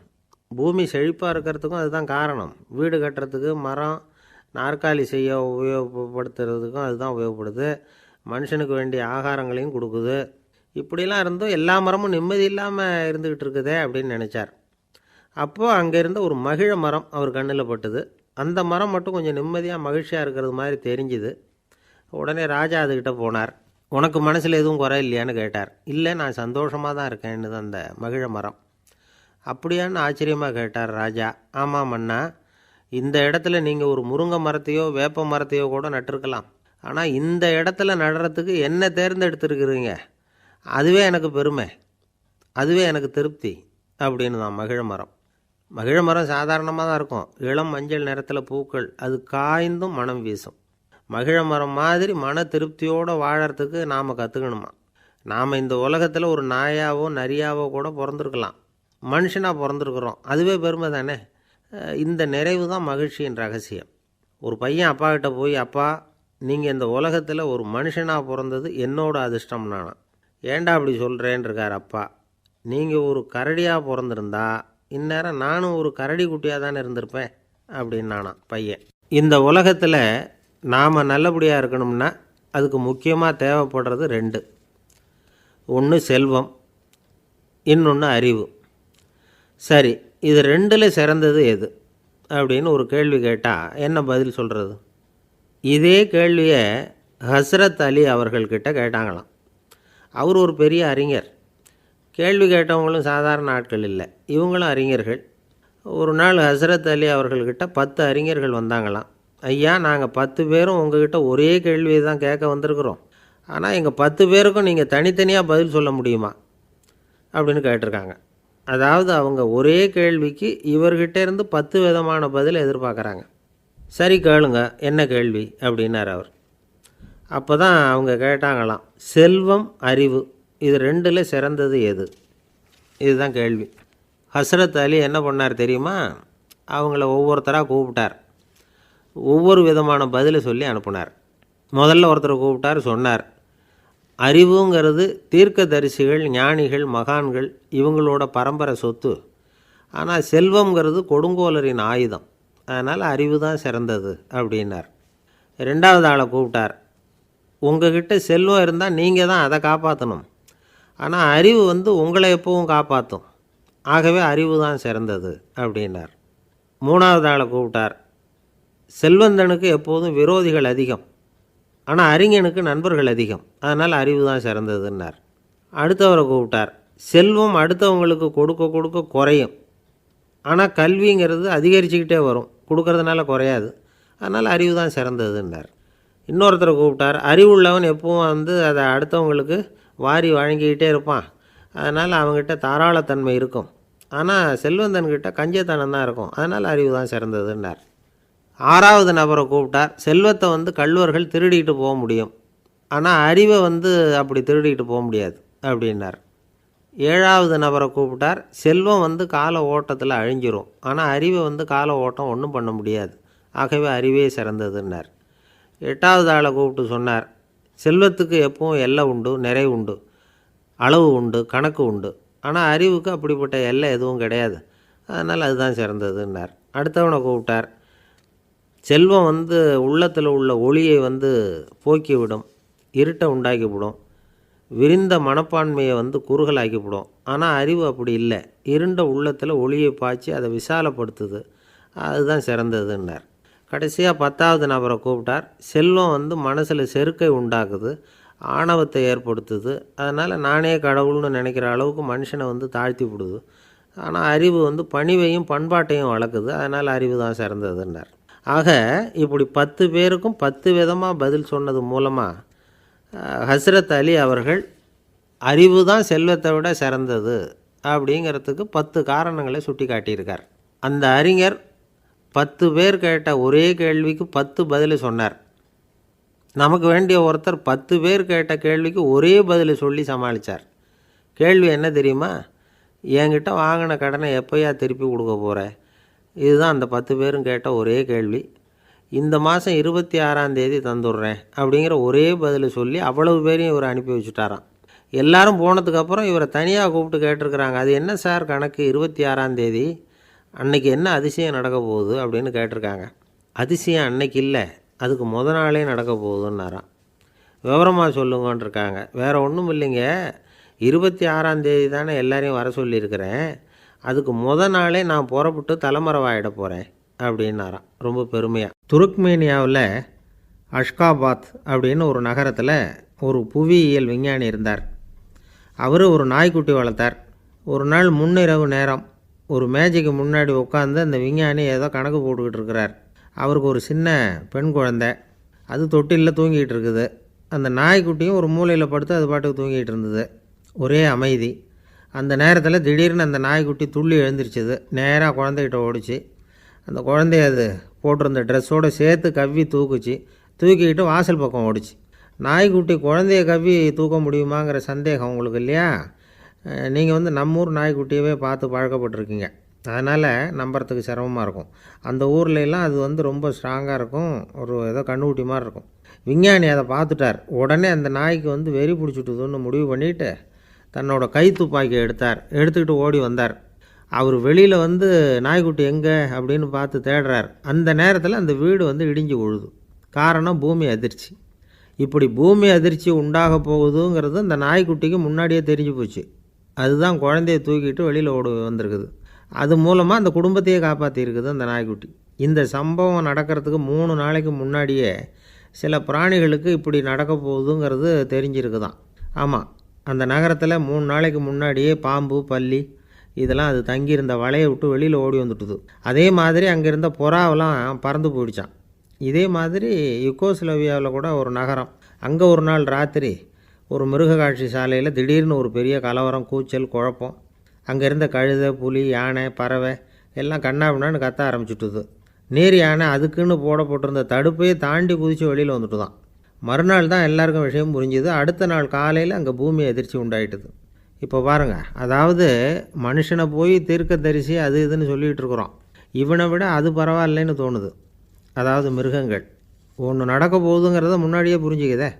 பூமி செழிப்பாக இருக்கிறதுக்கும் அதுதான் காரணம், வீடு கட்டுறதுக்கு மரம், நாற்காலி செய்ய உபயோகப்படுத்துறதுக்கும் அதுதான் உபயோகப்படுது, மனுஷனுக்கு வேண்டிய ஆகாரங்களையும் கொடுக்குது, இப்படிலாம் இருந்தும் எல்லா மரமும் நிம்மதி இல்லாமல் இருந்துக்கிட்டு இருக்குதே அப்படின்னு நினச்சார். அப்போது அங்கே இருந்த ஒரு மகிழ மரம் அவர் கண்ணில் பட்டுது. அந்த மரம் மட்டும் கொஞ்சம் நிம்மதியாக மகிழ்ச்சியாக இருக்கிறது மாதிரி தெரிஞ்சுது. உடனே ராஜா அதுக்கிட்ட போனார். உனக்கு மனசில் எதுவும் குறை இல்லையான்னு கேட்டார். இல்லை நான் சந்தோஷமாக தான் இருக்கேன்னு அந்த மகிழ மரம். அப்படியான்னு ஆச்சரியமாக கேட்டார் ராஜா. ஆமாம் மன்னா, இந்த இடத்துல நீங்கள் ஒரு முருங்கை மரத்தையோ வேப்ப மரத்தையோ கூட நட்டிருக்கலாம், ஆனால் இந்த இடத்துல நடுறதுக்கு என்ன தேர்ந்தெடுத்துருக்குறீங்க, அதுவே எனக்கு பெருமை, அதுவே எனக்கு திருப்தி அப்படின்னு தான் மகிழ மரம். மகிழ மரம் சாதாரணமாக தான் இருக்கும், இளம் மஞ்சள் நிறத்தில் பூக்கள், அது காய்ந்தும் மனம் வீசும். மகிழ மரம் மாதிரி மன திருப்தியோடு வாழறதுக்கு நாம் கற்றுக்கணுமா. நாம் இந்த உலகத்தில் ஒரு நாயாவோ நரியாவோ கூட பிறந்திருக்கலாம், மனுஷனாக பிறந்திருக்கிறோம், அதுவே பெருமை தானே. இந்த நிறைவு தான் மகிழ்ச்சியின் ரகசியம். ஒரு பையன் அப்பா கிட்ட போய், அப்பா நீங்கள் இந்த உலகத்தில் ஒரு மனுஷனாக பிறந்தது என்னோட அதிர்ஷ்டம் நானா. ஏண்டா அப்படி சொல்கிறேன்னு இருக்கார் அப்பா. நீங்கள் ஒரு கரடியாக பிறந்திருந்தா இந்நேரம் நானும் ஒரு கரடி குட்டியாக தானே இருந்திருப்பேன் அப்படின்னு நானா பையன். இந்த உலகத்தில் நாம் நல்லபடியாக இருக்கணும்னா அதுக்கு முக்கியமாக தேவைப்படுறது 2. ஒன்று செல்வம், இன்னொன்று அறிவு. சரி இது 2ல் சிறந்தது எது அப்படின்னு ஒரு கேள்வி கேட்டால் என்ன பதில் சொல்கிறது? இதே கேள்வியை ஹஸ்ரத் அலி அவர்கள்கிட்ட கேட்டாங்களாம். அவர் ஒரு பெரிய அறிஞர். கேள்வி கேட்டவங்களும் சாதாரண ஆட்கள் இல்லை, இவங்களும் அறிஞர்கள். ஒரு நாள் ஹஸ்ரத் அலி அவர்கள்கிட்ட 10 அறிஞர்கள் வந்தாங்களாம். ஐயா நாங்கள் 10 பேரும் உங்ககிட்ட ஒரே கேள்வியை தான் கேட்க வந்திருக்கிறோம், ஆனால் எங்கள் 10 பேருக்கும் நீங்கள் தனித்தனியாக பதில் சொல்ல முடியுமா அப்படின்னு கேட்டிருக்காங்க. அதாவது அவங்க ஒரே கேள்விக்கு இவர்கிட்ட இருந்து 10 விதமான பதில் எதிர்பார்க்குறாங்க. சரி கேளுங்க என்ன கேள்வி அப்படின்னார் அவர். அப்போ தான் அவங்க கேட்டாங்களாம், செல்வம் அறிவு இது ரெண்டில் சிறந்தது எது? இதுதான் கேள்வி. ஹஸ்ரத் அலி என்ன பண்ணார் தெரியுமா? அவங்கள ஒவ்வொருத்தராக கூப்பிட்டார், ஒவ்வொரு விதமான பதிலை சொல்லி அனுப்புனார். முதல்ல ஒருத்தரை கூப்பிட்டார், சொன்னார், அறிவுங்கிறது தீர்க்கதரிசிகள், ஞானிகள், மகான்கள் இவங்களோட பரம்பரை சொத்து. ஆனால் செல்வங்கிறது கொடுங்கோலரின் ஆயுதம். அதனால் அறிவு தான் சிறந்தது அப்படின்னார். ரெண்டாவது ஆளை கூப்பிட்டார், உங்ககிட்ட செல்வம் இருந்தால் நீங்கள் தான் அதை காப்பாற்றணும், ஆனால் அறிவு உங்களை எப்பவும் காப்பாற்றும், ஆகவே அறிவு தான் சிறந்தது அப்படின்னார். மூணாவது ஆளை கூப்பிட்டார், செல்வந்தனுக்கு எப்போதும் விரோதிகள் அதிகம், ஆனால் அறிஞனுக்கு நண்பர்கள் அதிகம், அதனால் அறிவு தான் சிறந்ததுன்னார். அடுத்தவரை கூப்பிட்டார், செல்வம் அடுத்தவங்களுக்கு கொடுக்க கொடுக்க குறையும், ஆனால் கல்விங்கிறது அதிகரிச்சுக்கிட்டே வரும், கொடுக்கறதுனால குறையாது, அதனால் அறிவு தான் சிறந்ததுன்னார். இன்னொருத்தரை கூப்பிட்டார், அறிவுள்ளவன் எப்பவும் அதை அடுத்தவங்களுக்கு வாரி வழங்கிக்கிட்டே இருப்பான், அதனால் அவங்ககிட்ட தாராளத்தன்மை இருக்கும், ஆனால் செல்வந்தன்கிட்ட கஞ்சத்தனம் தான் இருக்கும், அதனால் அறிவு தான் சிறந்ததுன்னார். ஆறாவது நபரை கூப்பிட்டார், செல்வத்தை கள்வர்கள் திருடிட்டு போக முடியும், ஆனால் அறிவை அப்படி திருடிட்டு போக முடியாது அப்படின்னார். ஏழாவது நபரை கூப்பிட்டார், செல்வம் கால ஓட்டத்தில் அழிஞ்சிரும், ஆனால் அறிவை கால ஓட்டம் ஒன்றும் பண்ண முடியாது, ஆகவே அறிவே சிறந்ததுன்னார். எட்டாவது ஆளை கூப்பிட்டு சொன்னார், செல்வத்துக்கு எப்பவும் எல்லை உண்டு, நிறை உண்டு, அளவு உண்டு, கணக்கு உண்டு, ஆனால் அறிவுக்கு அப்படிப்பட்ட எல்லை எதுவும் கிடையாது, அதனால் அதுதான் சிறந்ததுன்னார். அடுத்தவனை கூப்பிட்டார், செல்வம் உள்ளத்தில் உள்ள ஒளியை போக்கிவிடும், இருட்டை உண்டாக்கிவிடும், விரிந்த மனப்பான்மையை குறுகலாக்கிவிடும், ஆனால் அறிவு அப்படி இல்லை, இருண்ட உள்ளத்தில் ஒளியை பாய்ச்சி அதை விசாலப்படுத்துது, அதுதான் சிறந்ததுன்னார். கடைசியாக 10வது நபரை கூப்பிட்டார், செல்வம் மனசில் செருக்கை உண்டாக்குது, ஆணவத்தை ஏற்படுத்துது, அதனால் நானே கடவுள்னு நினைக்கிற அளவுக்கு மனுஷனை தாழ்த்தி விடுது, ஆனால் அறிவு பணிவையும் பண்பாட்டையும் வளர்க்குது, அதனால் அறிவு தான் சிறந்ததுன்னார். ஆக இப்படி 10 பேருக்கும் 10 விதமாக பதில் சொன்னது மூலமாக ஹஸ்ரத் அலி அவர்கள் அறிவு தான் செல்வத்தை விட சிறந்தது அப்படிங்கிறதுக்கு 10 காரணங்களை சுட்டி காட்டியிருக்கார். அந்த அறிஞர் 10 பேர் கேட்ட ஒரே கேள்விக்கு 10 பதில் சொன்னார். நமக்கு வேண்டிய ஒருத்தர் 10 பேர் கேட்ட கேள்விக்கு ஒரே பதில் சொல்லி சமாளித்தார். கேள்வி என்ன தெரியுமா? என்கிட்ட வாங்கின கடனை எப்போயா திருப்பி கொடுக்க போகிற? இதுதான் அந்த 10 பேரும் கேட்ட ஒரே கேள்வி. இந்த மாதம் 26ஆம் தேதி தந்துடுறேன் அப்படிங்கிற ஒரே பதில் சொல்லி அவ்வளவு பேரையும் இவர் அனுப்பி வச்சுட்டாராம். எல்லாரும் போனதுக்கப்புறம் இவரை தனியாக கூப்பிட்டு கேட்டிருக்கிறாங்க, அது என்ன சார் கணக்கு, 26ஆம் தேதி அன்னைக்கு என்ன அதிசயம் நடக்க போகுது அப்படின்னு கேட்டிருக்காங்க. அதிசயம் அன்னைக்கு இல்லை, அதுக்கு நாளே நடக்க போகுதுன்னாராம். விவரமாக சொல்லுங்கன்னு இருக்காங்க. வேறு ஒன்றும் இல்லைங்க, 26ஆம் தேதி தானே எல்லாரையும் வர சொல்லியிருக்கிறேன், அதுக்கு நாளே நான் புறப்பட்டு தலைமறைவாயிட போகிறேன் அப்படின்னாராம் ரொம்ப பெருமையாக. துருக்மேனியாவில் அஷ்காபாத் அப்படின்னு ஒரு நகரத்தில் ஒரு புவியியல் விஞ்ஞானி இருந்தார். அவர் ஒரு நாய்க்குட்டி வளர்த்தார். ஒரு நாள் முன்னிரவு நேரம் ஒரு மேஜைக்கு முன்னாடி உட்காந்து அந்த விஞ்ஞானி ஏதோ கணக்கு போட்டுக்கிட்டு இருக்கிறார். அவருக்கு ஒரு சின்ன பெண் குழந்தை, அது தொட்டிலில் தூங்கிட்டு இருக்குது. அந்த நாய்க்குட்டியும் ஒரு மூலையில் படுத்து அது பாட்டுக்கு தூங்கிட்டு இருந்தது. ஒரே அமைதி. அந்த நேரத்தில் திடீர்னு அந்த நாய்க்குட்டி துள்ளி எழுந்திரிச்சிது, நேராக குழந்தைகிட்ட ஓடிச்சு. அந்த குழந்தைய அது போட்டிருந்த ட்ரெஸ்ஸோடு சேர்த்து கவ்வி தூக்குச்சு. தூக்கிக்கிட்டு வாசல் பக்கம் ஓடிச்சு. நாய்க்குட்டி குழந்தைய கவ்வி தூக்க முடியுமாங்கிற சந்தேகம் உங்களுக்கு இல்லையா? நீங்கள் நம்மூர் நாய்க்குட்டியவே பார்த்து பழக்கப்பட்டிருக்கீங்க, அதனால் நம்புறதுக்கு சிரமமாக இருக்கும். அந்த ஊர்லெலாம் அது ரொம்ப ஸ்ட்ராங்காக இருக்கும், ஒரு ஏதோ கண்ணுக்குட்டி மாதிரி இருக்கும். விஞ்ஞானி அதை பார்த்துட்டார். உடனே அந்த நாய்க்கு வெறி பிடிச்சிட்டுதுன்னு முடிவு பண்ணிவிட்டு தன்னோட கை துப்பாக்கி எடுத்துக்கிட்டு ஓடி வந்தார். அவர் வெளியில் நாய்க்குட்டி எங்கே அப்படின்னு பார்த்து தேடுறார். அந்த நேரத்தில் அந்த வீடு இடிஞ்சு விழுது. காரணம் பூமி அதிர்ச்சி. இப்படி பூமி அதிர்ச்சி உண்டாக போகுதுங்கிறது அந்த நாய்க்குட்டிக்கு முன்னாடியே தெரிஞ்சு போச்சு. அதுதான் குழந்தைய தூக்கிட்டு வெளியில் ஓடி வந்திருக்குது. அது மூலமாக அந்த குடும்பத்தையே காப்பாற்றிருக்குது அந்த நாய்க்குட்டி. இந்த சம்பவம் நடக்கிறதுக்கு 3 நாளைக்கு முன்னாடியே சில பிராணிகளுக்கு இப்படி நடக்க போகுதுங்கிறது தெரிஞ்சிருக்குதான். ஆமாம், அந்த நகரத்தில் 3 நாளைக்கு முன்னாடியே பாம்பு, பல்லி இதெல்லாம் அது தங்கியிருந்த வலையை விட்டு வெளியில் ஓடி வந்துட்டுது. அதே மாதிரி அங்கே இருந்த புறாவெல்லாம் பறந்து போயிடுச்சான். இதே மாதிரி யுகோஸ்லோவியாவில் கூட ஒரு நகரம், அங்கே ஒரு நாள் ராத்திரி ஒரு மிருக காட்சி சாலையில் திடீர்னு ஒரு பெரிய கலவரம், கூச்சல், குழப்பம். அங்கே இருந்த கழுதை, புலி, யானை, பறவை எல்லாம் கண்ணாபின்னான்னு கத்த ஆரம்பிச்சுட்டுது. நீர் யானை அதுக்குன்னு போடப்பட்டிருந்த தடுப்பையே தாண்டி குதித்து வெளியில் வந்துட்டு தான். மறுநாள் தான் எல்லாருக்கும் விஷயம் புரிஞ்சுது. அடுத்த நாள் காலையில் அங்கே பூமி அதிர்ச்சி உண்டாயிட்டுது. இப்போ பாருங்கள், அதாவது மனுஷனை போய் தீர்க்கதரிசி அது இதுன்னு சொல்லிகிட்டு இருக்கிறோம். இவனை விட அது பரவாயில்லைன்னு தோணுது. அதாவது மிருகங்கள் ஒன்று நடக்க போகுதுங்கிறத முன்னாடியே புரிஞ்சுக்குதே.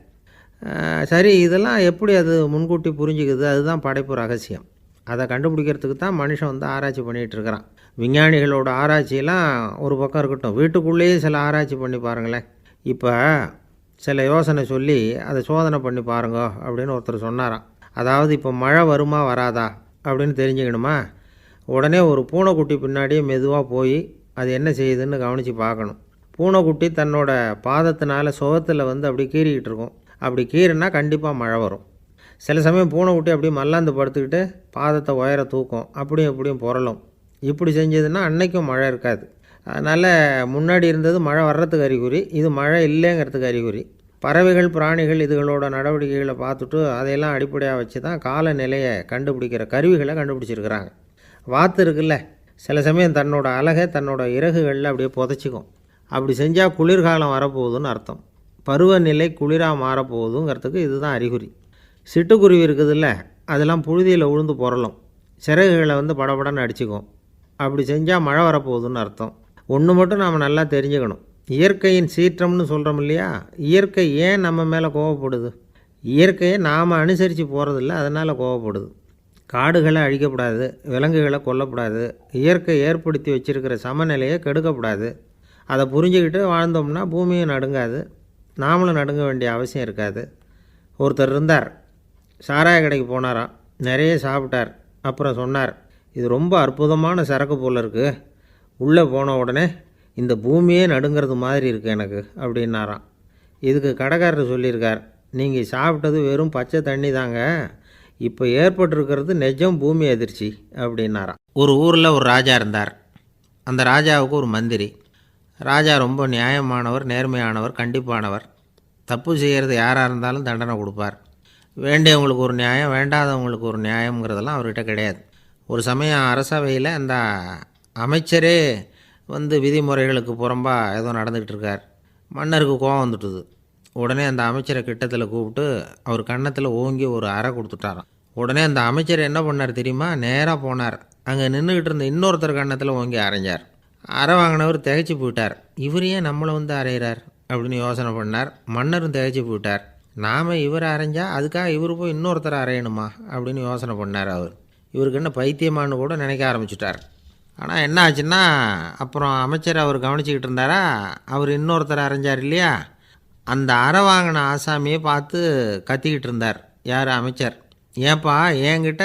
சரி, இதெல்லாம் எப்படி அது முன்கூட்டி புரிஞ்சுக்குது? அதுதான் படைப்பு ரகசியம். அதை கண்டுபிடிக்கிறதுக்கு தான் மனுஷன் வந்து ஆராய்ச்சி பண்ணிகிட்டு இருக்கிறான். விஞ்ஞானிகளோட ஆராய்ச்சியெல்லாம் ஒரு பக்கம் இருக்கட்டும், வீட்டுக்குள்ளேயே சில ஆராய்ச்சி பண்ணி பாருங்களேன். இப்போ சில யோசனை சொல்லி அதை சோதனை பண்ணி பாருங்க அப்படின்னு ஒருத்தர் சொன்னாராம். அதாவது இப்போ மழை வருமா வராதா அப்படின்னு தெரிஞ்சுக்கணுமா, உடனே ஒரு பூனைக்குட்டி பின்னாடியே மெதுவாக போய் அது என்ன செய்யுதுன்னு கவனித்து பார்க்கணும். பூனைக்குட்டி தன்னோட பாதத்தினால சுகத்தில் வந்து அப்படி கீறிக்கிட்டு இருக்கும். அப்படி கீறினா கண்டிப்பாக மழை வரும். சில சமயம் பூனைக்குட்டி அப்படியே மல்லாந்து படுத்துக்கிட்டு பாதத்தை உயர தூக்கும், அப்படியும் இப்படியும் புரளும். இப்படி செஞ்சதுன்னா அன்னைக்கும் மழை இருக்காது. அதனால் முன்னாடி இருந்தது மழை வர்றதுக்கு அறிகுறி, இது மழை இல்லைங்கிறதுக்கு அறிகுறி. பறவைகள் பிராணிகள் இதுகளோட நடவடிக்கைகளை பார்த்துட்டு அதையெல்லாம் அடிப்படையாக வச்சு தான் காலநிலையை கண்டுபிடிக்கிற கருவிகளை கண்டுபிடிச்சிருக்கிறாங்க. வாத்து இருக்குல்ல, சில சமயம் தன்னோட அழகை தன்னோட இறகுகளில் அப்படியே புதைச்சிக்கும். அப்படி செஞ்சால் குளிர்காலம் வரப்போகுதுன்னு அர்த்தம். பருவநிலை குளிராக மாறப்போகுதுங்கிறதுக்கு இதுதான் அறிகுறி. சிட்டுக்குருவி இருக்குதுல்ல, அதெல்லாம் புழுதியில் உழுந்து புரளும், சிறகுகளை வந்து படபடன்னு அடிச்சுக்கும். அப்படி செஞ்சால் மழை வரப்போகுதுன்னு அர்த்தம். ஒன்று மட்டும் நாம் நல்லா தெரிஞ்சுக்கணும், இயற்கையின் சீற்றம்னு சொல்கிறோம் இல்லையா, இயற்கை ஏன் நம்ம மேலே கோவப்படுது? இயற்கையை நாம் அனுசரித்து போகிறதில்ல, அதனால் கோவப்படுது. காடுகளை அழிக்கப்படாது, விலங்குகளை கொல்லக்கூடாது, இயற்கை ஏற்படுத்தி வச்சுருக்கிற சமநிலையை கெடுக்கக்கூடாது. அதை புரிஞ்சுக்கிட்டு வாழ்ந்தோம்னா பூமியும் நடுங்காது, நாமளும் நடுங்க வேண்டிய அவசியம் இருக்காது. ஒருத்தர் இருந்தார், சாராய கடைக்கு போனாராம், நிறைய சாப்பிட்டார். அப்புறம் சொன்னார், இது ரொம்ப அற்புதமான சரக்கு போல் இருக்குது, உள்ளே போன உடனே இந்த பூமியே நடுங்கிறது மாதிரி இருக்குது எனக்கு அப்படின்னாராம். இதுக்கு கடைக்காரர் சொல்லியிருக்கார், நீங்கள் சாப்பிட்டது வெறும் பச்சை தண்ணி தாங்க, இப்போ ஏற்பட்டிருக்கிறது நிஜம் பூமி அதிர்ச்சி அப்படின்னாராம். ஒரு ஊரில் ஒரு ராஜா இருந்தார். அந்த ராஜாவுக்கு ஒரு மந்திரி. ராஜா ரொம்ப நியாயமானவர், நேர்மையானவர், கண்டிப்பானவர். தப்பு செய்கிறது யாராக இருந்தாலும் தண்டனை கொடுப்பார். வேண்டியவங்களுக்கு ஒரு நியாயம், வேண்டாதவங்களுக்கு ஒரு நியாயங்கிறதெல்லாம் அவர்கிட்ட கிடையாது. ஒரு சமயம் அரசவையில் அந்த அமைச்சரே வந்து விதிமுறைகளுக்கு புறம்பாக ஏதோ நடந்துக்கிட்டு இருக்கார். மன்னருக்கு கோபம் வந்துட்டுது. உடனே அந்த அமைச்சரை கிட்டத்தில் கூப்பிட்டு அவர் கன்னத்தில் ஓங்கி ஒரு அறை கொடுத்துட்டாராம். உடனே அந்த அமைச்சர் என்ன பண்ணார் தெரியுமா, நேராக போனார், அங்கே நின்றுக்கிட்டு இருந்த இன்னொருத்தர் கன்னத்தில் ஓங்கி அரைஞ்சார். அறை வாங்கினவர் திகைச்சு போயிட்டார். இவர் ஏன் நம்மளை வந்து அரைகிறார் அப்படின்னு யோசனை பண்ணார். மன்னரும் திகைச்சு போயிட்டார். நாம் இவர் அரைஞ்சா அதுக்காக இவர் போய் இன்னொருத்தரை அரையணுமா அப்படின்னு யோசனை பண்ணார். இவருக்கு என்ன பைத்தியமானு கூட நினைக்க ஆரம்பிச்சிட்டார். ஆனால் என்ன ஆச்சுன்னா, அப்புறம் அமைச்சர் அவர் கவனிச்சிக்கிட்டு இருந்தாரா, அவர் இன்னொருத்தரை அரைஞ்சார் இல்லையா, அந்த அறை வாங்கின ஆசாமியை பார்த்து கத்திக்கிட்டு இருந்தார். யார்? அமைச்சர். ஏன்பா என்கிட்ட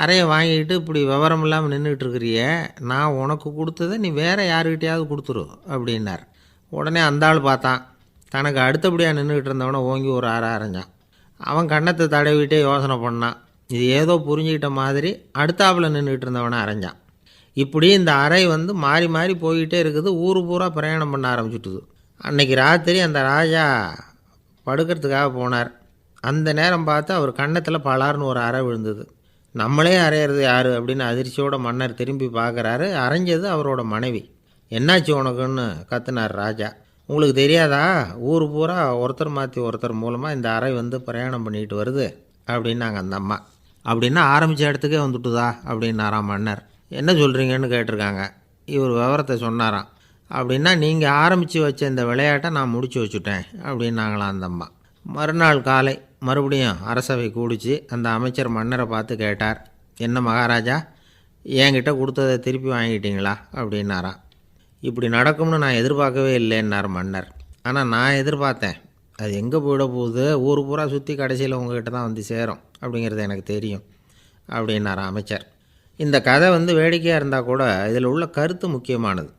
அறையை வாங்கிக்கிட்டு இப்படி விவரம் இல்லாமல் நின்றுக்கிட்டு இருக்கிறியே, நான் உனக்கு கொடுத்ததை நீ வேறு யாருக்கிட்டையாவது கொடுத்துரு அப்படின்னார். உடனே அந்த ஆள் பார்த்தான், தனக்கு அடுத்தபடியாக நின்றுக்கிட்டு இருந்தவனை ஓங்கி ஒரு அறை அரைஞ்சான். அவன் கன்னத்தை தடவிட்டே யோசனை பண்ணான். இது ஏதோ புரிஞ்சுக்கிட்ட மாதிரி அடுத்தாப்பில் நின்றுக்கிட்டு இருந்தவனை அரைஞ்சான். இப்படி இந்த அறை வந்து மாறி மாறி போய்கிட்டே இருக்குது. ஊர் பூரா பிரயாணம் பண்ண ஆரம்பிச்சுட்டுது. அன்றைக்கி ராத்திரி அந்த ராஜா படுக்கிறதுக்காக போனார். அந்த நேரம் பார்த்து அவர் கன்னத்தில் பலார்னு ஒரு அறை விழுந்தது. நம்மளே அரையிறது யார் அப்படின்னு அதிர்ச்சியோட மன்னர் திரும்பி பார்க்குறாரு. அரைஞ்சது அவரோட மனைவி. என்னாச்சு உனக்குன்னு கத்துனார் ராஜா. உங்களுக்கு தெரியாதா, ஊர் பூரா ஒருத்தர் மாற்றி ஒருத்தர் மூலமாக இந்த அறை வந்து பிரயாணம் பண்ணிட்டு வருது அப்படின்னாங்க அந்த அம்மா. அப்படின்னா ஆரம்பித்த இடத்துக்கே வந்துட்டுதா அப்படின்னாராம் மன்னர். என்ன சொல்கிறீங்கன்னு கேட்டிருக்காங்க. இவர் விவரத்தை சொன்னாராம். அப்படின்னா நீங்கள் ஆரம்பித்து வச்ச இந்த விளையாட்டை நான் முடிச்சு வச்சுட்டேன் அப்படின்னாங்களாம் அந்த அம்மா. மறுநாள் காலை மறுபடியும் அரசவை கூடிச்சு அந்த அமைச்சர் மன்னரை பார்த்து கேட்டார், என்ன மகாராஜா, என்கிட்ட கொடுத்ததை திருப்பி வாங்கிட்டீங்களா அப்படின்னாராம். இப்படி நடக்கும்னு நான் எதிர்பார்க்கவே இல்லைன்னார் மன்னர். ஆனால் நான் எதிர்பார்த்தேன், அது எங்கே போயிட போகுது, ஊர் பூரா சுற்றி கடைசியில் உங்ககிட்ட தான் வந்து சேரும் அப்படிங்கிறது எனக்கு தெரியும் அப்படின்னாராம் அமைச்சர். இந்த கதை வந்து வேடிக்கையாக இருந்தால் கூட இதில் உள்ள கருத்து முக்கியமானது.